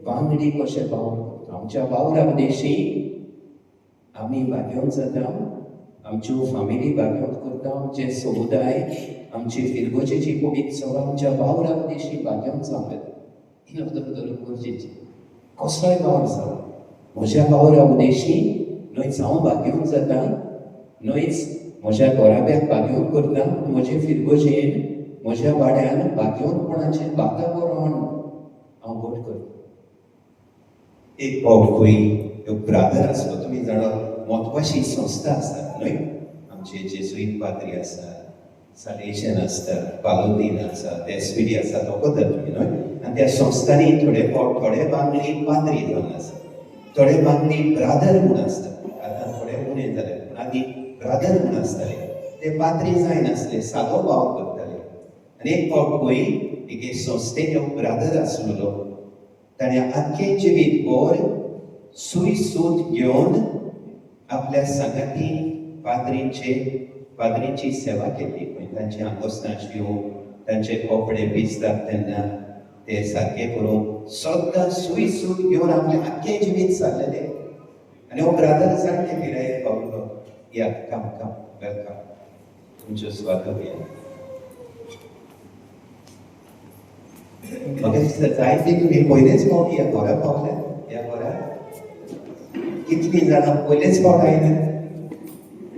वांगडी कशे वावर करता. आमच्या वावरा उदेशी आमी भाग्यवंत जाता आमच्यो फामिली भाग्यवंत करता आमचे समुदाय आमची फिरगोजेची पवित्र सभा आमच्या वावरा उदेशी भाग्यवंत जावंक जाता. ही नदर गरजेची कसलोय वावर जावं म्हज्या वावरा उदेशी न्हयच हांव भाग्यवंत जाता न्हयच म्हज्या घोराब्याक भाग्यवंत करता म्हजे फिरगोजेन म्हज्या वाड्यान भाग्यवंतपणाचें वातावरण हांव घट करता. एक पावल खंय ब्रादर आसलो तुमी जाणात म्हत्वाची संस्था आसा न्हय. आमचे जेजुईत पाद्री आसा सालेशन आसता पालोदीन आसा एसपीडी आसा तो पद्दत तुमी न्हय. आनी त्या संस्थांनी थोडे बांगडी पाद्री जावन आसा थोडे बांगडी ब्रादर म्हूण आसता. आतां थोडे उणे जाले पूण आदीं ब्रादर म्हूण आसताले ते पाद्री जायनासले सादो वावर करताले. आनी एक फावट खंय एक संस्थेन ब्रादर आसलेलो. ताणें आख्खें जिवीत भर सूय सूत घेवन आपल्या संगाती पाद्रींची सेवा केली. तांचे आंगोस्तां शिवून तांचे कपडे भिजतात तेन्ना ते सारके करून सद्दां सूय सूत घेवन आपलें आख्खें जिवीत सारलेलें. आनी हो ब्रादर सारकें भिरायेक पावलो. या कम वेलकम, तुमचें स्वागत या. म्हाका दिसता जायते तुमी पयलेच फावट ह्या घरा पावल्या. ह्या घरा कितलीं जाणां पयलेच फावट आयल्यात?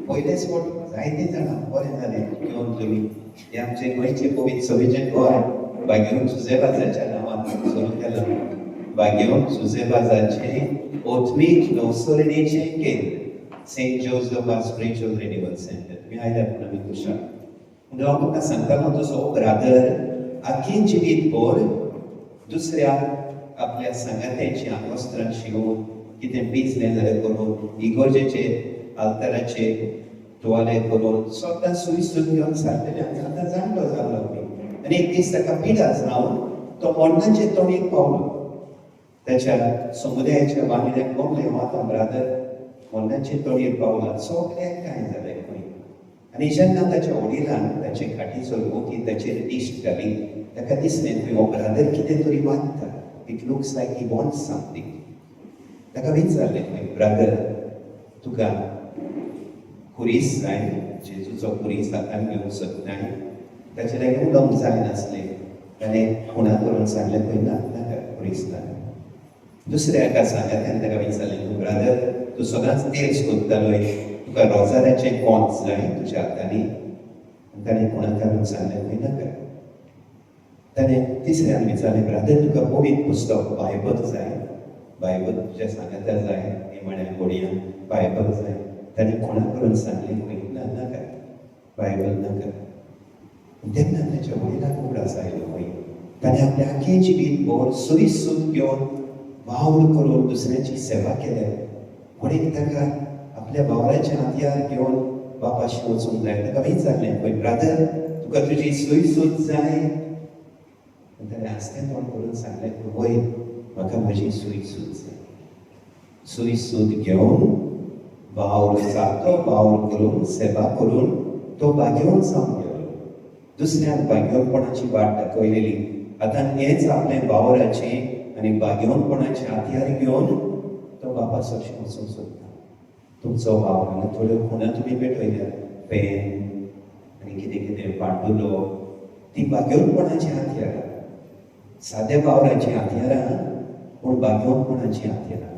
पयलेच फावट जायते जाणां बरें जालें येवन तुमी. हे आमचे गोंयचे पवित्र सभेचें गोंय भाग्यवन सुजेबाजाच्या नांवान सुरू केलां. भाग्यवन सुजेबाजाचे ओथमीक नवसरणेचें केंद्र Saint Joseph spiritual renewal centre. तुमी आयल्या पूण आमी खुशाल. म्हणजे हांव तुमकां सांगतालो तसो ब्रादर आख्खें जिवीत भर दुसऱ्या आपल्या संगात्यांची आंगवस्त्रां शिवून कितें भिजलें जाल्यार करून इगोर्जेचे आल्ताराचे तुवाले करून स्वता सूय सूत घेवन सारकेले. आनी आतां जाणटो जाल्लो पळय. आनी एक दीस ताका पिडा जावन तो मोडनाचे तोणयेक पावलो. त्याच्या समुदायाच्या बांगड्याक बोंबलें हो आतां ब्रादर मोडनाचे तोणयेर पावला. सगळ्यांक कांय जालें खंय. आनी जेन्ना ताच्या वडिलान ताचे खाटीचो भोवती ताचेर दिश्ट घाली ताका दिसलें खंय हो ब्रादर कितें तरी वागता. It looks like he wants something. ताका विचारलें खंय ब्रादर तुका खुरीस जाय, जेजूचो खुरीस हातान घेवंक सोदताय. ताचे लागीं उलोवंक जाय नासलें. ताणें खुणा करून सांगलें खंय ना नाका खुरीस ना. दुसऱ्या एका सांगात्यान ताका विचारलें ब्रादर तूं सदांच तेल सोदतालोय, तुका रोजाराचें कोंत जाय तुज्या हातांनी. ताणें खुणा काडून सांगलें खंय नाका. ताणें तिसऱ्यान विचारलें ब्रादर तुका पवित्र पुस्तक बायबल जाय, बायबल तुज्या सांगात्या जाय निमाण्या घोडयां बायबल जाय. ताणें खुणा करून सांगलें खंय ना नाका बायबल नाका. तेन्ना ताच्या वडिलाक उगडास आयलो खंय. ताणें आपलें आख्खें जिवीत भर सूय सूत घेवन वावर करून दुसऱ्याची सेवा केल्या. कोणें ताका आपल्या भावराचें हातयार घेवन बापाशी वचूंक जाय. ताका विचारलें खंय ब्रादर तुका तुजी सूय सूत जाय. ताणें आस्तें तोंड करून सांगलें वय म्हाका म्हजी सूय सूत जाय. सूय सूत घेवन वावर सारको वावर करून सेवा करून तो भाग्यवान जावन गेलो. दुसऱ्याक भाग्यवानपणाची वाट दाखयलेली. आतां हेच आपल्या वावराचें आनी भाग्यवानपणाचें हातयार घेवन तो बापा सोशें वचूंक सोदता. तुमचो वावर थोड्यो खुणा तुमी पेटयल्यात पेन आनी कितें कितें पांडुलो ती भाग्यवानपणाची हातयारां. साद्या वावराची हातयारां पूण भाग्यवानपणाची हातयारां.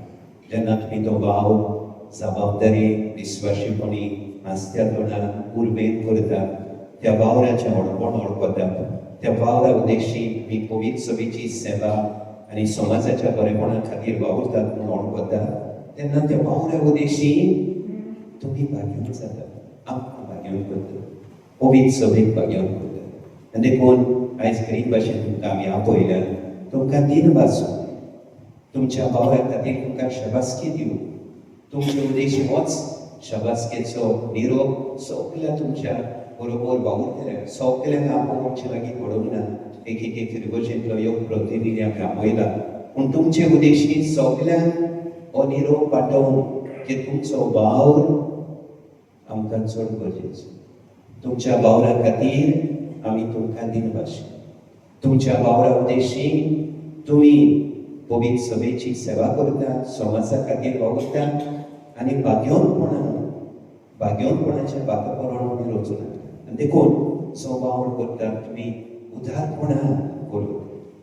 जेन्ना तुमी तो वावर जबाबदारी विस्वाशीपणी आस्त्या तोंडान उर्बेन करतात त्या वावराचें व्हडपण वळखतात. त्या वावरा उद्देशी मी पवित्र सभेची सेवा आनी समाजाच्या बरेपणा खातीर वावुरतात म्हूण वळखतात. तेन्ना त्या वावरा उद्देशी तुमी भाग्यवान जातात. आमकां भाग्यवान करतात. पवित्र सभेक भाग्यवान करतात. आनी देखून आयज गरीब भाशेन तुमकां आमी आपयल्यात. तुमकां दिन वाचूं तुमच्या वावरा खातीर तुमकां शबासकी दिवं. तुमचे उद्देश होच शबासकेचो निरोप सगळ्या तुमच्या बरोबर वावुरतल्या सगळ्यांक आपोवचे लागीं पडोवंक ना. एक एक फिरगोशेंतलो योग प्रतिनिधी आमी आपयला पूण तुमचे उद्देशी सगळ्यांक हो निरोप पाठोवन की तुमचो वावर आमकां चड गरजेचो. तुमच्या वावरा खातीर आमी तुमकां दिनवाशी. तुमच्या वावरा उद्देशी तुमी पवित्र सभेची सेवा करतात, समाजा खातीर वावुरतात आनी भाग्यवानपणाच्या बाकापणान तुमी वचूं नाका. आनी देखून जो वावर करतात तुमी उदारपणान करून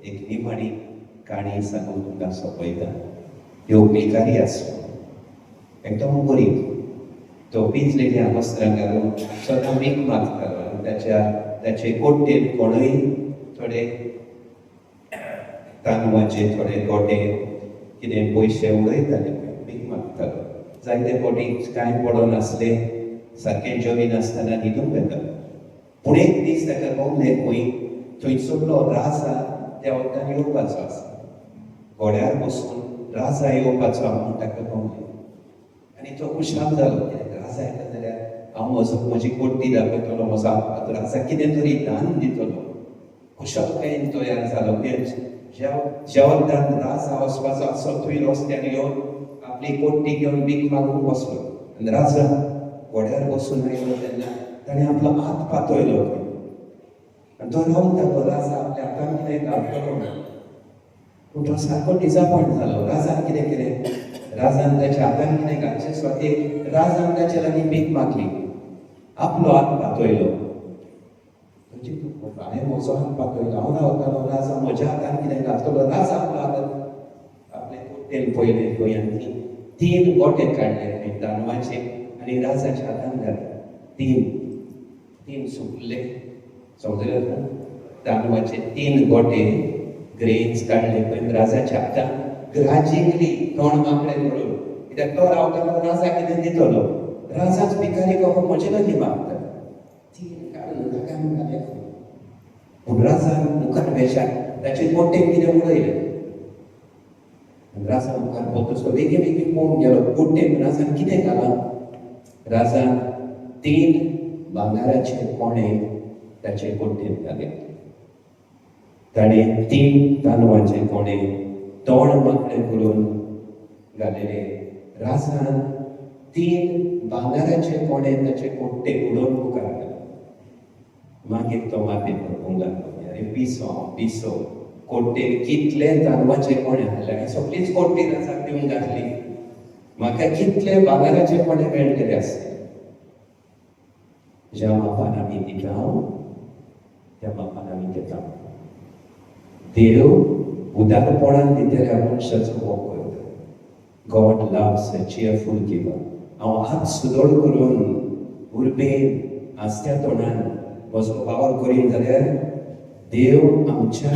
एक निमाणी काणी सांगून तुमकां सोंपयता. ह्यो बेकारी आसूं एकदम गरीब तो भिजलेल्या वस्त्रां घालून सदां मीक मागतालो आनी ताचे कोट्टेन कोणूय थोडे तांदूळाचे थोडे गोटे कितें पयशे उडयताले मीक मागतालो. जायते फावटी कांय पडोन नासले सारकें जेवी नासतना न्हिदूंक येतालो. पूण एक दीस ताका कळ्ळें खंय थंयसरलो राजा त्या वखदान येवपाचो आसा. घोड्यार बसून राजा येवपाचो म्हूण ताका कळ्ळें आनी तो खुशाल जालो. राजा येता जाल्यार हांव म्हजी कोट्टी दाखयतलो म्हजो राजा कितें तरी दान दितलो. कुशलकायेन तयार जालो जेवणान राजा वचपाचो आसलो थंय रस्त्यार येवन आपली पोट्टी घेवन भीक मागूंक बसलो आनी राजा घोड्यार बसून आयलो तेन्ना ताणें आपलो हात पातयलो आनी तो रावतालो राजा आपल्या हातान कितें घालतलो पूण तो सारको डिजापॉयंट जालो राजान कितें केलें राजान ताच्या हातान कितें घालचें स्वातेक राजान ताचे लागीं भीक मागली आपलो हात पातयलो हांवें म्हजो हात पातयलो हांव रावतालो राजा म्हज्या हातान कितें घालतलो राजा आपलो हात आपले पोट्टेन पयले गोंयांनी 3 गोटे काडले खंय तांदळाचे आनी राजाच्या हातान घातले 3 सुकले समजलें तांदळाचे 3 गोटे ग्रेन्स काडले पळय राजाच्या हातान ग्राजींगली तोंड माकडें करून कित्याक तो रावतालो राजा कितें दितलो राजाच भिकारी कहो म्हजे लागीं मागता 3 काडून नाकान घाले पूण राजान मुखार वेशाक ताचे पोट्टेक कितें उडयलें राजा मुखार पोतसो बेगीन बेगीन पळोवंक गेलो पोट्टेक राजान कितें घालां राजान 3 भांगाराचे कोणे ताचे पोट्टेन घाले ताणें 3 तांदळाचे कोणे तोंड माकडें करून घालेले राजान 3 भांगाराचे कोणे ताचे पोट्टेक उडोवन मुखार घाले मागीर तो मातेर पडूंक लागलो अरे पिसो कोट्टेर कितले तांदळाचे कोणे आहले आनी सगळीच कोट्टी राजाक दिवन घातली म्हाका कितले भांगाराचे कोणे मेळटले आसले ज्या मापान आमी दिता त्या मापान आमी घेता देव उदारपणान दितल्या मनशाचो मोग करता गॉड लव्स अ चीयरफुल गिवर हांव हात सुदोड करून उर्बेन आस्त्या तोंडान म्हजो वावर करीन जाल्यार देव आमच्या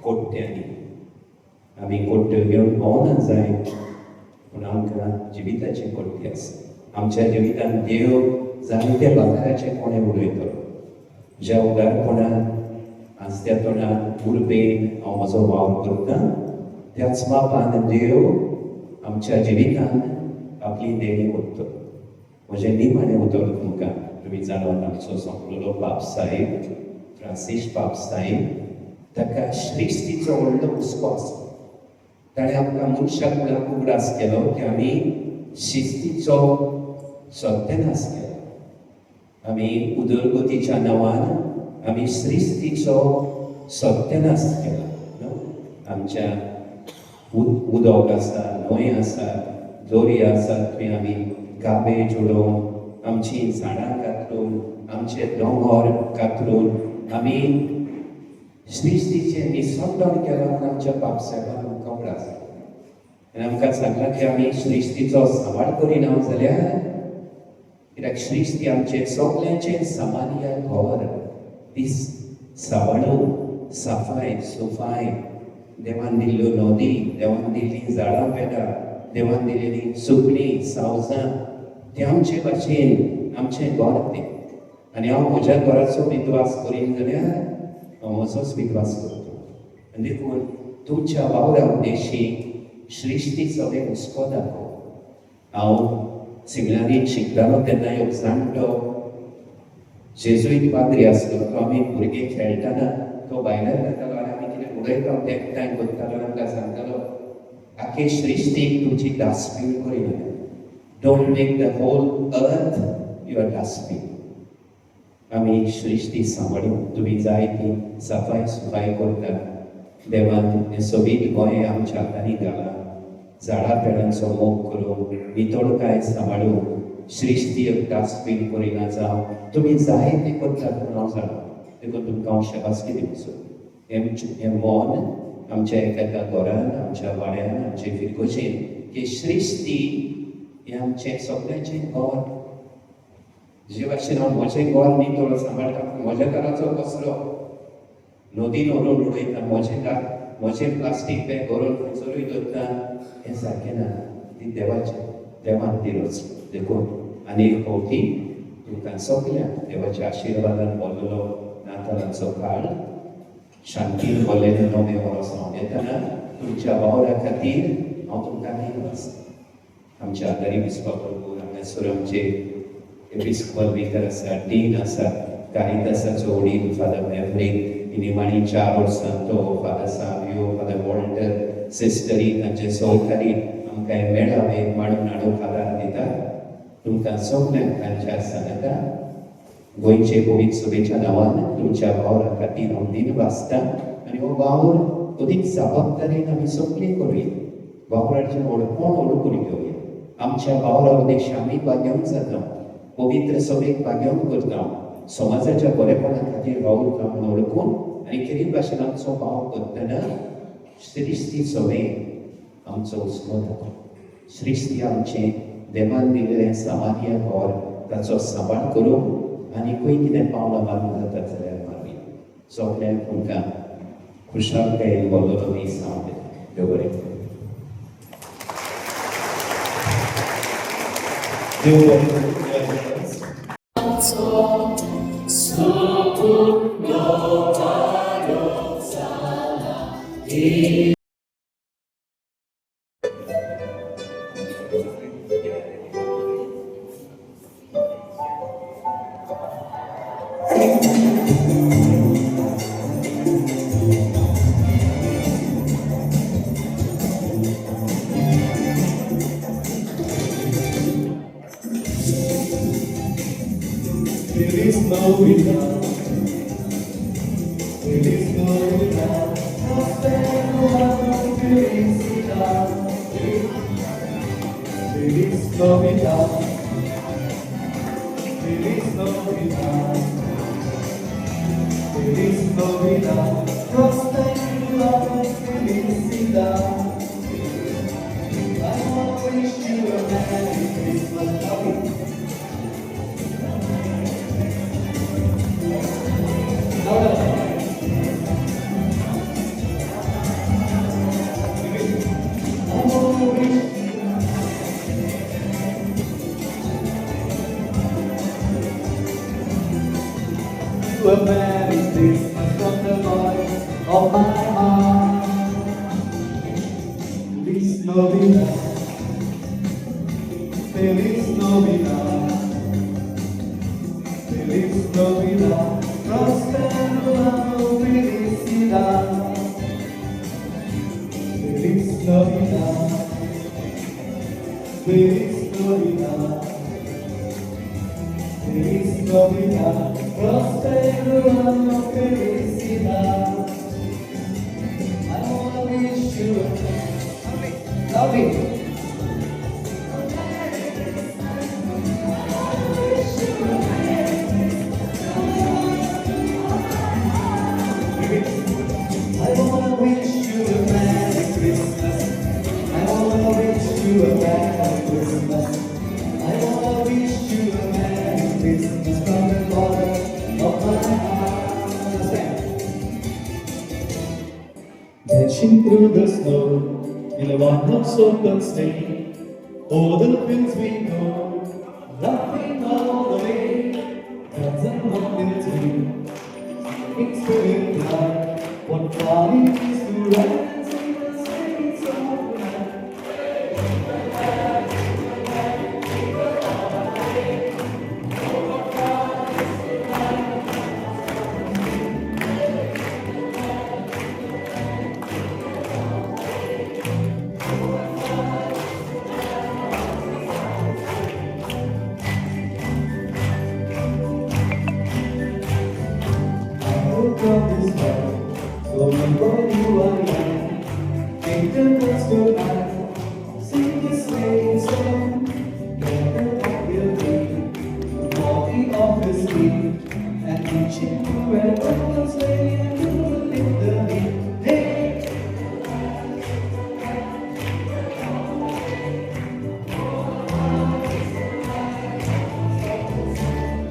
कोट्ट्यांनी आमी कोट्ट्यो घेवन भोंवना जाय पूण आमकां जिविताची कोट्टी आसा आमच्या जिवितान देव जायते भांगाराचे कोणे उडयतलो ज्या उदारपणान आस्त्या तोंडान उर्बेन हांव म्हजो वावर करता त्याच मापान देव आमच्या जिवितान आपली देणी ओडटलो म्हजें निमाणें उतर तुमकां तुमी जाणवत आमचो संपलेलो बाब साहेब फ्रांसीस बाब साहेब ताका श्रिस्तीचो व्हडलो हुस्को आसा ताणें आमकां मनशाक कुळाक उगडास केलो की आमी शिस्तीचो सत्यानाश केलो आमी उदरगतीच्या नांवान आमी श्रिस्तीचो सत्यानाश केला आमच्या उदक आसा न्हंय आसा दोर्या आसा थंय आमी गाबेज उडोवन आमची झाडां कातरून आमचे दोंगर कातरून आमी श्रिस्तीचें निसंतण केलां म्हूण आमच्या बापसाहेबान आमकां उगडास आनी आमकां सांगलां की आमी श्रिस्तीचो सांबाळ करिना जाल्यार कित्याक श्रिस्ती आमचे सगळ्यांचें सामान्य घर ती सांबाळूंक सफाय सुफाय देवान दिल्ल्यो नदी देवान दिल्लीं झाडां पेडां देवान दिलेलीं सुकणीं सावजां ते आमचे भाशेन आमचें घर तें आनी हांव म्हज्या घराचो विद्वास करीन जाल्यार हांव म्हजोच विद्वास करता आनी देखून तुमच्या वावरा उद्देशी श्रिस्तीचो एक हुस्को दाखोव हांव सिंगलानीत शिकतालो तेन्ना एक जाणटो जेजुईत पाद्री आसलो तो आमी भुरगे खेळटाना तो भायल्यान जातालो आनी आमी कितें उडयता ते एकठांय करतालो आमकां सांगतालो आखे श्रिस्तीक तुमची डास्टबीन करिना don't make the whole earth your dustbin आमी श्रिस्ती सांबाळून तुमी जाय ती सफाई सुफाई करता देवान हें सोबीत गोंय आमच्या हातांनी घाला झाडां पेडांचो मोग करून नितळकाय सांबाळून श्रिस्ती एक डास्टबीन करिना जावं तुमी जाय तें करतात पूण हांव जाणा देखून तुमकां हांव शाबासकी दिवचो हें मोन आमच्या एका घरान आमच्या वाड्यान आमचे फिरकोचेन की श्रिस्ती हें आमचें सगळ्यांचें घर जे भाशेन हांव म्हजें घर नितळ सांबाळटा म्हज्या घराचो कचरो नदीन व्हरून उडयता म्हजें प्लास्टीक बॅग व्हरून खंयसरूय दवरता हें सारकें ना ती देवान दिलोच देखून आनी एक फावटी तुमकां सगळ्यांक देवाच्या आशिर्वादान भरलेलो नातालांचो काळ शांतीन भरलेले नवे वर्स हांव येताना तुमच्या वावरा खातीर हांव तुमकां दिवस आमच्या आदारी बिस्वा प्रभू हांगासर आमचे एपिस्कोपल विकार आसा डीन आसा कारितासाचो वडील फादर मॅवरीक निमाणी 4 वर्सां तो फादर सावियो फादर वॉल्टर सिस्टरी तांचे सहकारी आमकां हे मेळावे मांडून हाडूंक आदार दिता तुमकां सगळ्यांक तांच्या सांगता गोंयचे पवित्र सभेच्या नांवान तुमच्या वावरा खातीर हांव दिन वाचता आनी हो वावर अदीक जबाबदारेन आमी सगळीं करूया वावराचें कोण ओळखून घेवया आमच्या वावराक अदीक शामीक भाग्यांक जाता पवित्र सभेक भाग्यांक करता समाजाच्या बरेपणा खातीर वावुरता म्हूण ओळखून आनी खरी भाशेन आमचो भाव करतना श्रिस्ती सभेक आमचो उस्को जाता श्रिस्ती आमचें देवान दिलेलें सामान्य घर ताचो सांबाळ करूंक आनी खंय कितें पावलां मारूंक जाता जाल्यार मारूया सगळ्यांक तुमकां खुशालकायेन बोललो दीस हांव देव बरें करूं. देव बरें करूं. There is no without. There is no without. There is no without. There is no without. There is no without. Prosperity, love, felicidade. I want to wish you a Merry Christmas, love. A Merry Christmas from the bottom of my heart. Feliz Navidad, Feliz Navidad, Feliz Navidad, prospero año, felicidad. Feliz Navidad, Feliz Navidad, Feliz Navidad. Prospero año, felicidad. I wanna wish you a love you. I wanna wish you a Merry Christmas. I wanna wish you a Merry Christmas. I wanna wish you a Merry Christmas from the bottom of my heart. Dashing through the snow in a one-horse sleigh, over the fields we go, laughing all the way. That's a mountain too. It's very bright. What fun it is to ride and sing the same song. From this world, so where you are young, take the bus tonight, sing this same song, gather up your feet, walking off the street, and reaching to where others lay and you will lift the beat. Hey!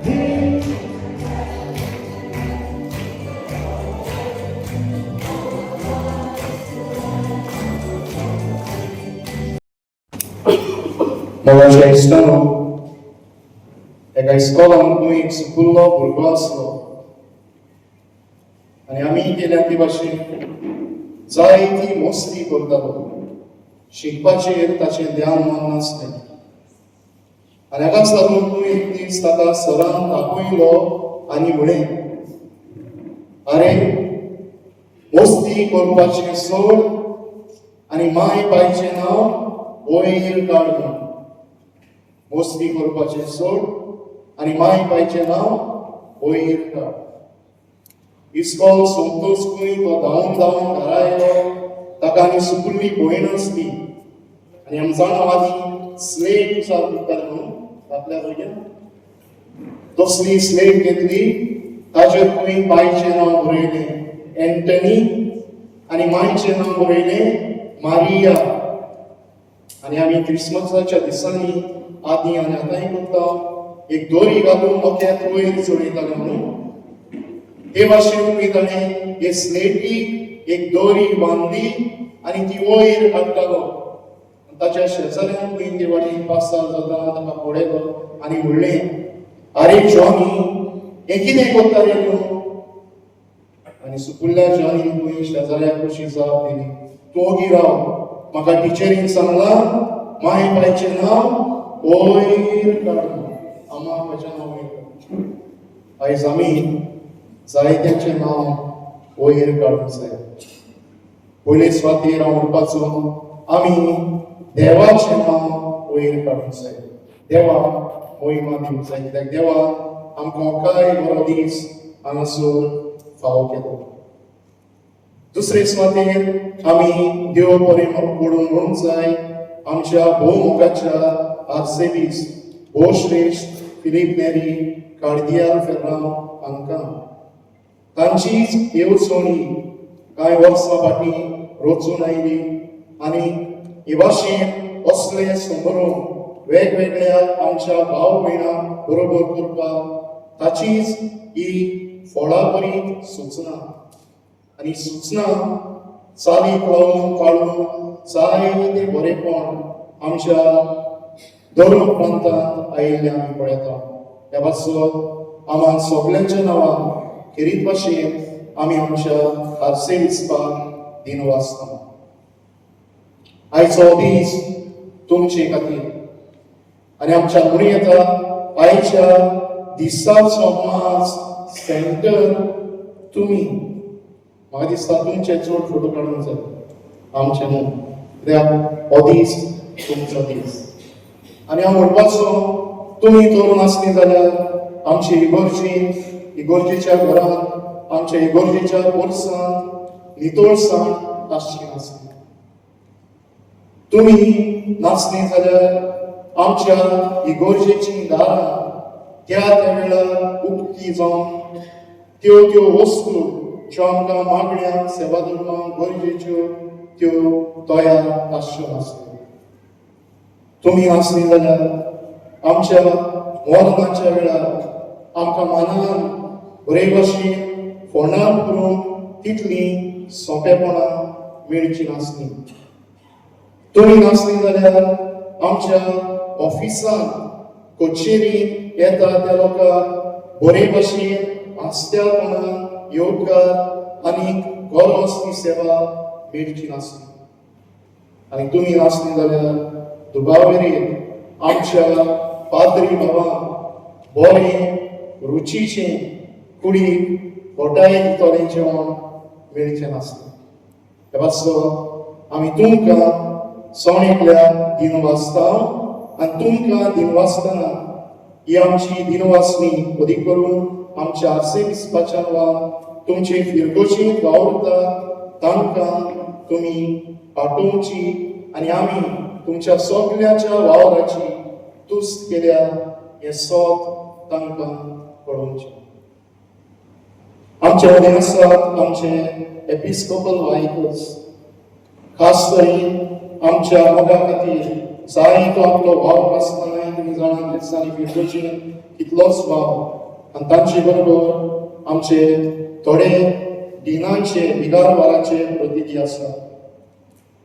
Hey! Mołaża istanu, jaka iskolan moich सुकुल्लो भुरगो आसलो आनी आमी गेल्या ती भाशेन जायती मस्ती करतालो शिकपाचेर ताचें ध्यान मन नासलें आनी हाकाच लागून तूं एक दीस ताका सरान तापयलो आनी म्हळें आरे मस्ती करपाचें सोड आनी माय बायचें नांव वयर काड म्हूण. मस्ती करपाचें सोड आनी माय बायचें नांव वयर काड. इस्कॉल सोंपतकूय तो धांवन धांवन घरा आयलो. ताका आनी सुकल्ली भयण आसली आनी आमी जाणा आदी स्लेट उसार दिताले म्हणून आपल्या भुरग्यांक. तसली स्लेट घेतली, ताचेर खंय बायचें नांव बरयलें एंटनी आनी मायचें नांव बरयलें मारिया. आनी आमी क्रिसमसाच्या दिसांनी आदीं आनी आतांय करता एक दोरी घालून ओक्याक वयर चडयताले म्हणून. हे भाशेन खंय ताणें हे स्लेटीक एक दोरी बांदली आनी ती वयर काडटालो. ताच्या शेजाऱ्यान खंय ते वाटेन पास जाता ताका पळयलो आनी म्हणलें, आरे जॉनी, हें कितें करता रे तूं? आनी सुकुल्ल्या जॉनीन खंय शेजाऱ्याक कशी जाप दिली, तूं ओगी राव, म्हाका टिचरीन सांगलां माय बायचें नांव वयर काड. आमा बापाचें नांव वयर काड. आयज आमी जायत्यांचें नांव वयर काडूंक जाय. पयले सुवातेर हांव म्हणपाचो, आमी देवाचें नांव वयर काडूंक जाय. देवा महिमा दिवंक जाय, कित्याक देवा आमकां काय बरो दीस हांगासर फावो केलो. दुसरे सुवातेर आमी देव बरें पडून म्हणूंक जाय आमच्या भोवमुखाच्या आर्सेबीस भोवश्रेश्ठ फिलीप नेरी कार्दियाल फेर्रांव हांकां तांचीच येवजणी कांय वर्सां फाटीं रचून आयली आनी हे भाशेन असले समारोह वेगवेगळ्या आमच्या भाव भयणां बरोबर करपाक ताचीच ही फळां बरी सुचना. आनी सुचना चालीक लावन काडून जायते बरेपण आमच्या दोन प्रांतांत आयिल्लें आमी पळयता. ह्या भाशेन आम्हा सगळ्यांच्या नांवान खेरीत भाशेन आमी आमच्या आर्सेविस्पाक दिनवासता. आयचो दीस तुमचे खातीर आनी आमच्या मुडी येता आयच्या दिसाचो मास सेंटर तुमी. म्हाका दिसता तुमचे चड फोटो काडूंक जाय, आमचे न्हू, कित्याक हो दीस तुमचो दीस. आनी हांव म्हणपाचो, तुमी तरुण आसली जाल्यार आमची इगोर्जेच्या घरांत आमच्या इगोर्जेच्या पोरसांत नितळसाण आसची नासली. तुमी नासली जाल्यार आमच्या इगोर्जेची दारां त्या वेळार उक्ती जावन त्यो वस्तू ज्यो आमकां मागण्या सेवा धर्मांक गरजेच्यो त्यो तयार आसच्यो नासल्यो. तुमी नासली जाल्यार आमच्या मरणाच्या वेळार आमकां मनान बरे भाशेन फोंडार करूंक तितली सोंपेपणां मेळची नासली. तुमी नासली जाल्यार आमच्या ऑफिसांत कचेरींत येता त्या लोकांक बरे भाशेन आस्त्यापणान योग्य आनी गरज ती सेवा मेळची नासली. आनी तुमी नासली जाल्यार दुबावेरेर आमच्या पाद्री भावांक बरें रुचीचें कुडीक घोटाय दितलें जेवण मेळचें नासलें. हे भाशेन आमी तुमकां सोणेकल्या दिनवासता आनी तुमकां दिनवासतना ही आमची दिनवासणी कधी करून आमच्या आर्सेविस्पाच्या नांवान तुमचे फिरगोशीत वावुरता तांकां तुमी पाठोवची आनी आमी तुमच्या सगळ्याच्या वावराची तुस्त केल्या हें सोत तांकां कळोवचें. आमचे मदीं आसात आमचे एपिस्कोपल वायकर्स. खास करून आमच्या मोगा खातीर जायतो आपलो भाव आसतानाय तुमी जाणात दिसांनी फिरगोशीन कितलोच भाव. आनी तांचे बरोबर आमचे थोडे दिनांचे विगारवाराचे प्रतिनिधी आसात.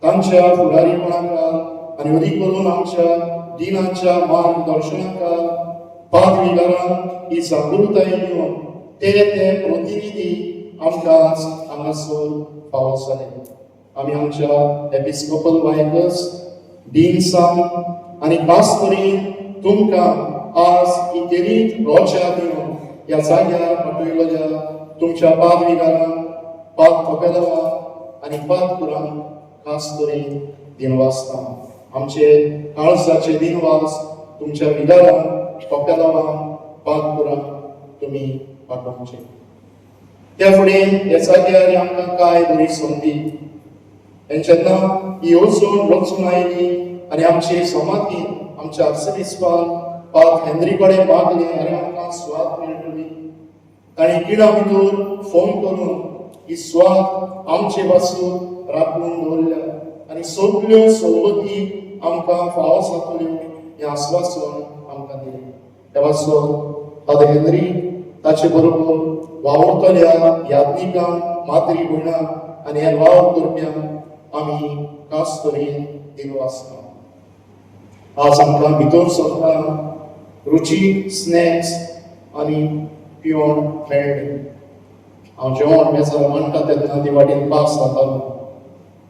तांच्या फुडारीपणाक आनी अदीक करून आमच्या दिनांच्या मार्गदर्शनाक पादविगारांक ही जागृताय दिवन ते प्रतिनिधी आमकां हांगासर फावो जाले. आमी आमच्या एपिस्कोपल वायकर्स दिनसांग आनी खास करून तुमकां आज ही केरीत रोजा दिवन ह्या जाग्यार पाठयलेल्या तुमच्या पादविगारांक पात खोपेलावा आनी पात कुरांक खास करून दिनवासता आमचे काळजाचे दिनवास तुमच्या विदारांत खोपेलावा पात कुरांक तुमी पाठोवचे त्या फुडें ह्या जाग्यार आमकां कांय बरी संदी जेन्ना ही वचून वचून आयली आनी आमची समाधीन आमच्या आर्सनिस्पान पात हेनरी कडेन मागले आनी आमकां स्वाद मेळटली ताणें किडा भितर फोन करून ही स्वाद आमचे पासून राखून दवरल्या आनी सगल्यो सवलती आमकां फावो जातल्यो हें आस्वासन आमकां दिलें त्या वाचो फादर हेनरी ताचे बरोबर वावुरतल्या याज्ञिकांक माद्री भयणांक आनी हेर वावर करप्यांक आमी खास करून दिनवासता आज आमकां भितर सरतना रुचीक स्नॅक्स आनी पिवण मेळ्ळें हांव जेवण मेजार मांडटा तेन्ना ती वाटेन पास जातालो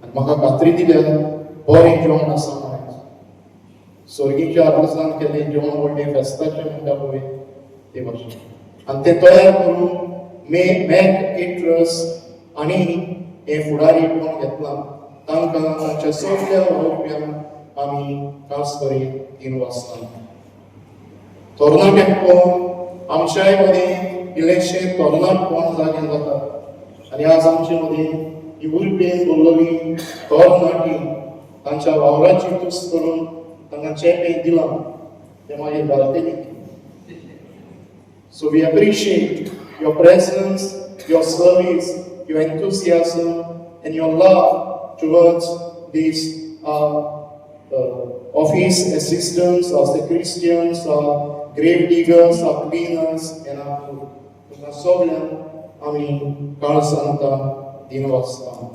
आनी म्हाका खात्री दिल्या बरें जेवण आसा म्हण सर्गीच्या आर्तसान केल्लें जेवण व्हडलें फेस्ताचें म्हणटा पळय ते भाशेन आनी तें तयार करून मॅक केटरर्स आनी हे फुडारी कोण घेतला तांकां तांच्या सगळ्या वावुरप्यांक आमी खास करून दिनवासता तरणाट्यांक आमच्याय मदें इल्लेशें तरणाटपण जागे जाता आनी आज आमचे मदें ही उर्बेन दवरलेली तरणाटी तांच्या वावराची तुस्त करून तांकां चेपें दिलां तें मागीर घालतलीं So we appreciate your presence, your service, your enthusiasm, and your love towards these office assistants, as the Christians, grave diggers, cleaners, and our sovereign, आमी काळ सांगता दिनवासता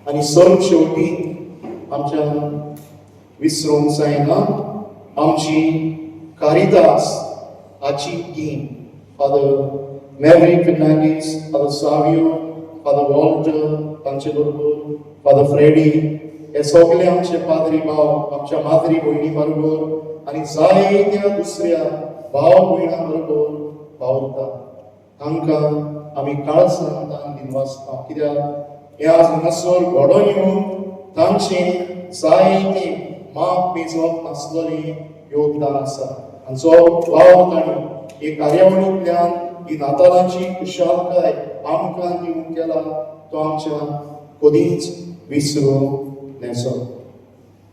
आनी सर्व शेवटी आमच्या विसरूंक जायना आमची कारितास हाची team father Maverick Fernandez, Father Savio, Father Walter, तांचे बरोबर फादर फ्रेडी हे सगळे आमचे पाद्री भाव आमच्या माद्री भयणी बरोबर आनी जायत्या दुसऱ्या भाव भयणां बरोबर वावुरता तांकां आमी काळ सांगता दिनवासता कित्याक हे आज हांगासर घडोवन येवन तांचें जायतें माप मेजप नासलेलें योगदान आसा आनी जो वाव ताणें हे कार्यावळींतल्यान ही नातालांची खुशालकाय आमकां दिवंक केला तो आमच्या कधीच विसरूंक नजो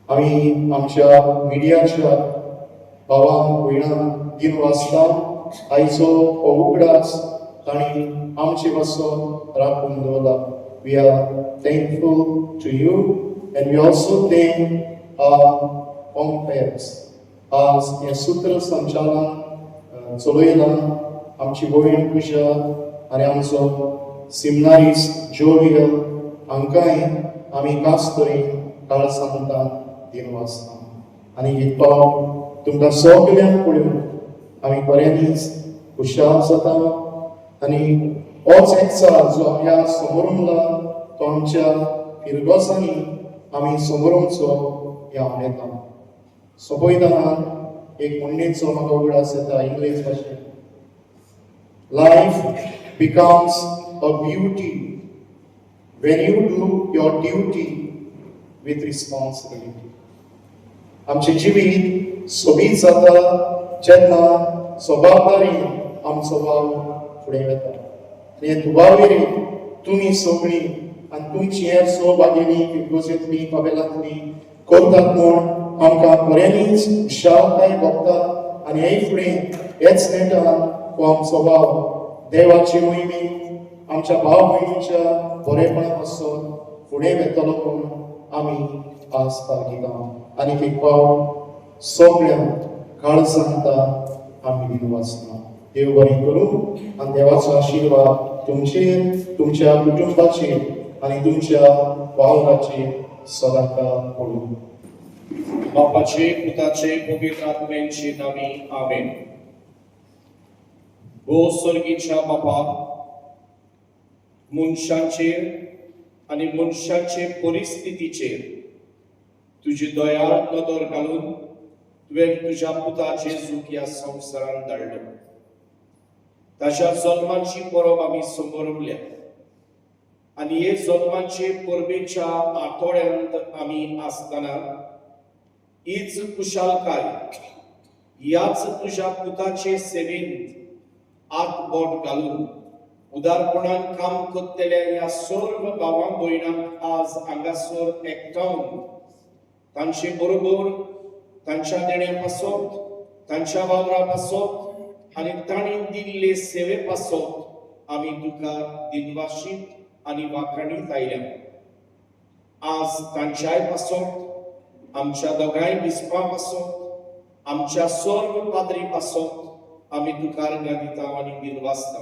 आमी आमच्या मिडियाच्या भावांक भयणांक दिनवासता आयचो हो उगडास तांणी आमचे पासून राखून दवरला we are thankful to you and we also thank our comperes आज हे सूत्र संचालन चलयलां आमची भयण पुजा आनी आमचो सिमनारीस जोवियल हांकांय आमी खास करून काळ सांगता दिनवासता आनी ही पाव तुमकां सगळ्यांक पळोवन आमी बऱ्यांनीच खुशाल जाता आनी होच एकचार जो ह्या समोरुंगला तो आमच्या फिरगोसांनी आमी समोरुंगचो ह्या येता सोपयतना एक म्हणणेचो म्हाका उगडास येता इंग्लीश भाशेन life becomes a beauty when you do your duty with responsibility. आमचे जिवीत सोबीत जाता जेन्ना जबाबदारीन आमचो भाव फुडें वता आनी हे दुबावेरी तुमी सगळीं आनी तुमची हेर सहभागिनी फिरगोजेंतली कबेलांतली करतात म्हूण आमकां बऱ्यांनीच खुशालकाय भोगता आनी हे फुडें हेच नेटान हो आमचो भाव देवाचे मोहिमेक आमच्या भाव भयणीच्या बरेपणा पासून फुडें वेतलो म्हूण आमी आस बाळगिता आनी एक पाव सगळ्यांक काळ सांगता आमी दिनवासता देव बरें करूं आनी देवाचो आशिर्वाद तुमचेर तुमच्या कुटुंबाचेर आनी तुमच्या वावराचेर सदांकाळ पडूं बापाचे पुताचे पवित्र आत्म्याचे नामी आमेन ओ स्वर्गीच्या बापा मनशांचेर आनी मनशाचे परिस्थितीचेर तुजी दयाळ नदर घालून तुवें तुज्या पुता जेजूक ह्या संवसारांत धाडलो ताच्या जल्माची परब आमी समोरल्या आनी हे जल्माचे परबेच्या आठवड्यांत आमी आसतना हीच कुशालकाय ह्याच तुज्या पुताचे सेवेंत आत बोट घालून उदारपणान काम करतल्या ह्या सर्व भावां भयणांक आज हांगासर एकठांवन तांचे बरोबर तांच्या देण्या पासत तांच्या वावरा पासत आनी तांणी दिल्ले सेवे पासत आमी तुका दिनवाशीत आनी वाखाणीत आयल्या. आज तांच्याय पासत आमच्या दोगांय बिस्पां पासत आमच्या सर्व पाद्री पासत आमी तुका अर्घां दिता आनी दिनवासता.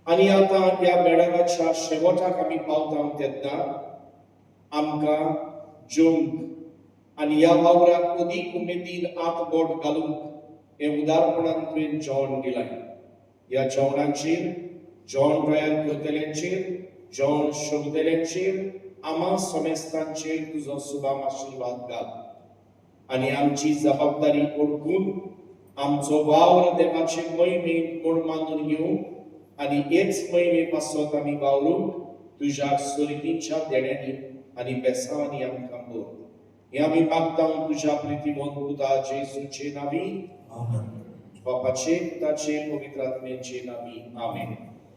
आनी आतां ह्या मेळाव्याच्या शेवटाक आमी पावता तेन्ना आमकां जेवंक आनी ह्या वावराक अदीक उमेदीन आत बोट घालूंक हे उदारपणान तुवें जेवण दिलां. ह्या जेवणाचेर जेवण तयार करतल्यांचेर जेवण शोधतल्यांचेर आमा समेस्तांचेर तुजो सुभाम आशिर्वाद घाल आनी आमची जबाबदारी ओळखून आमचो वावर देवाचे महिमेक म्हूण मानून घेवंक आनी हेच महिमे पासत आमी वावरूंक तुज्या सर्तीच्या देण्यांनी आनी बेसांवांनी आमकां भर. हे आमी मागता तुज्या प्रितीमोन पुता जेजूचे नांवी, बापाचे पुताचे पवित्र आत्म्याचे नांवी. आमेन.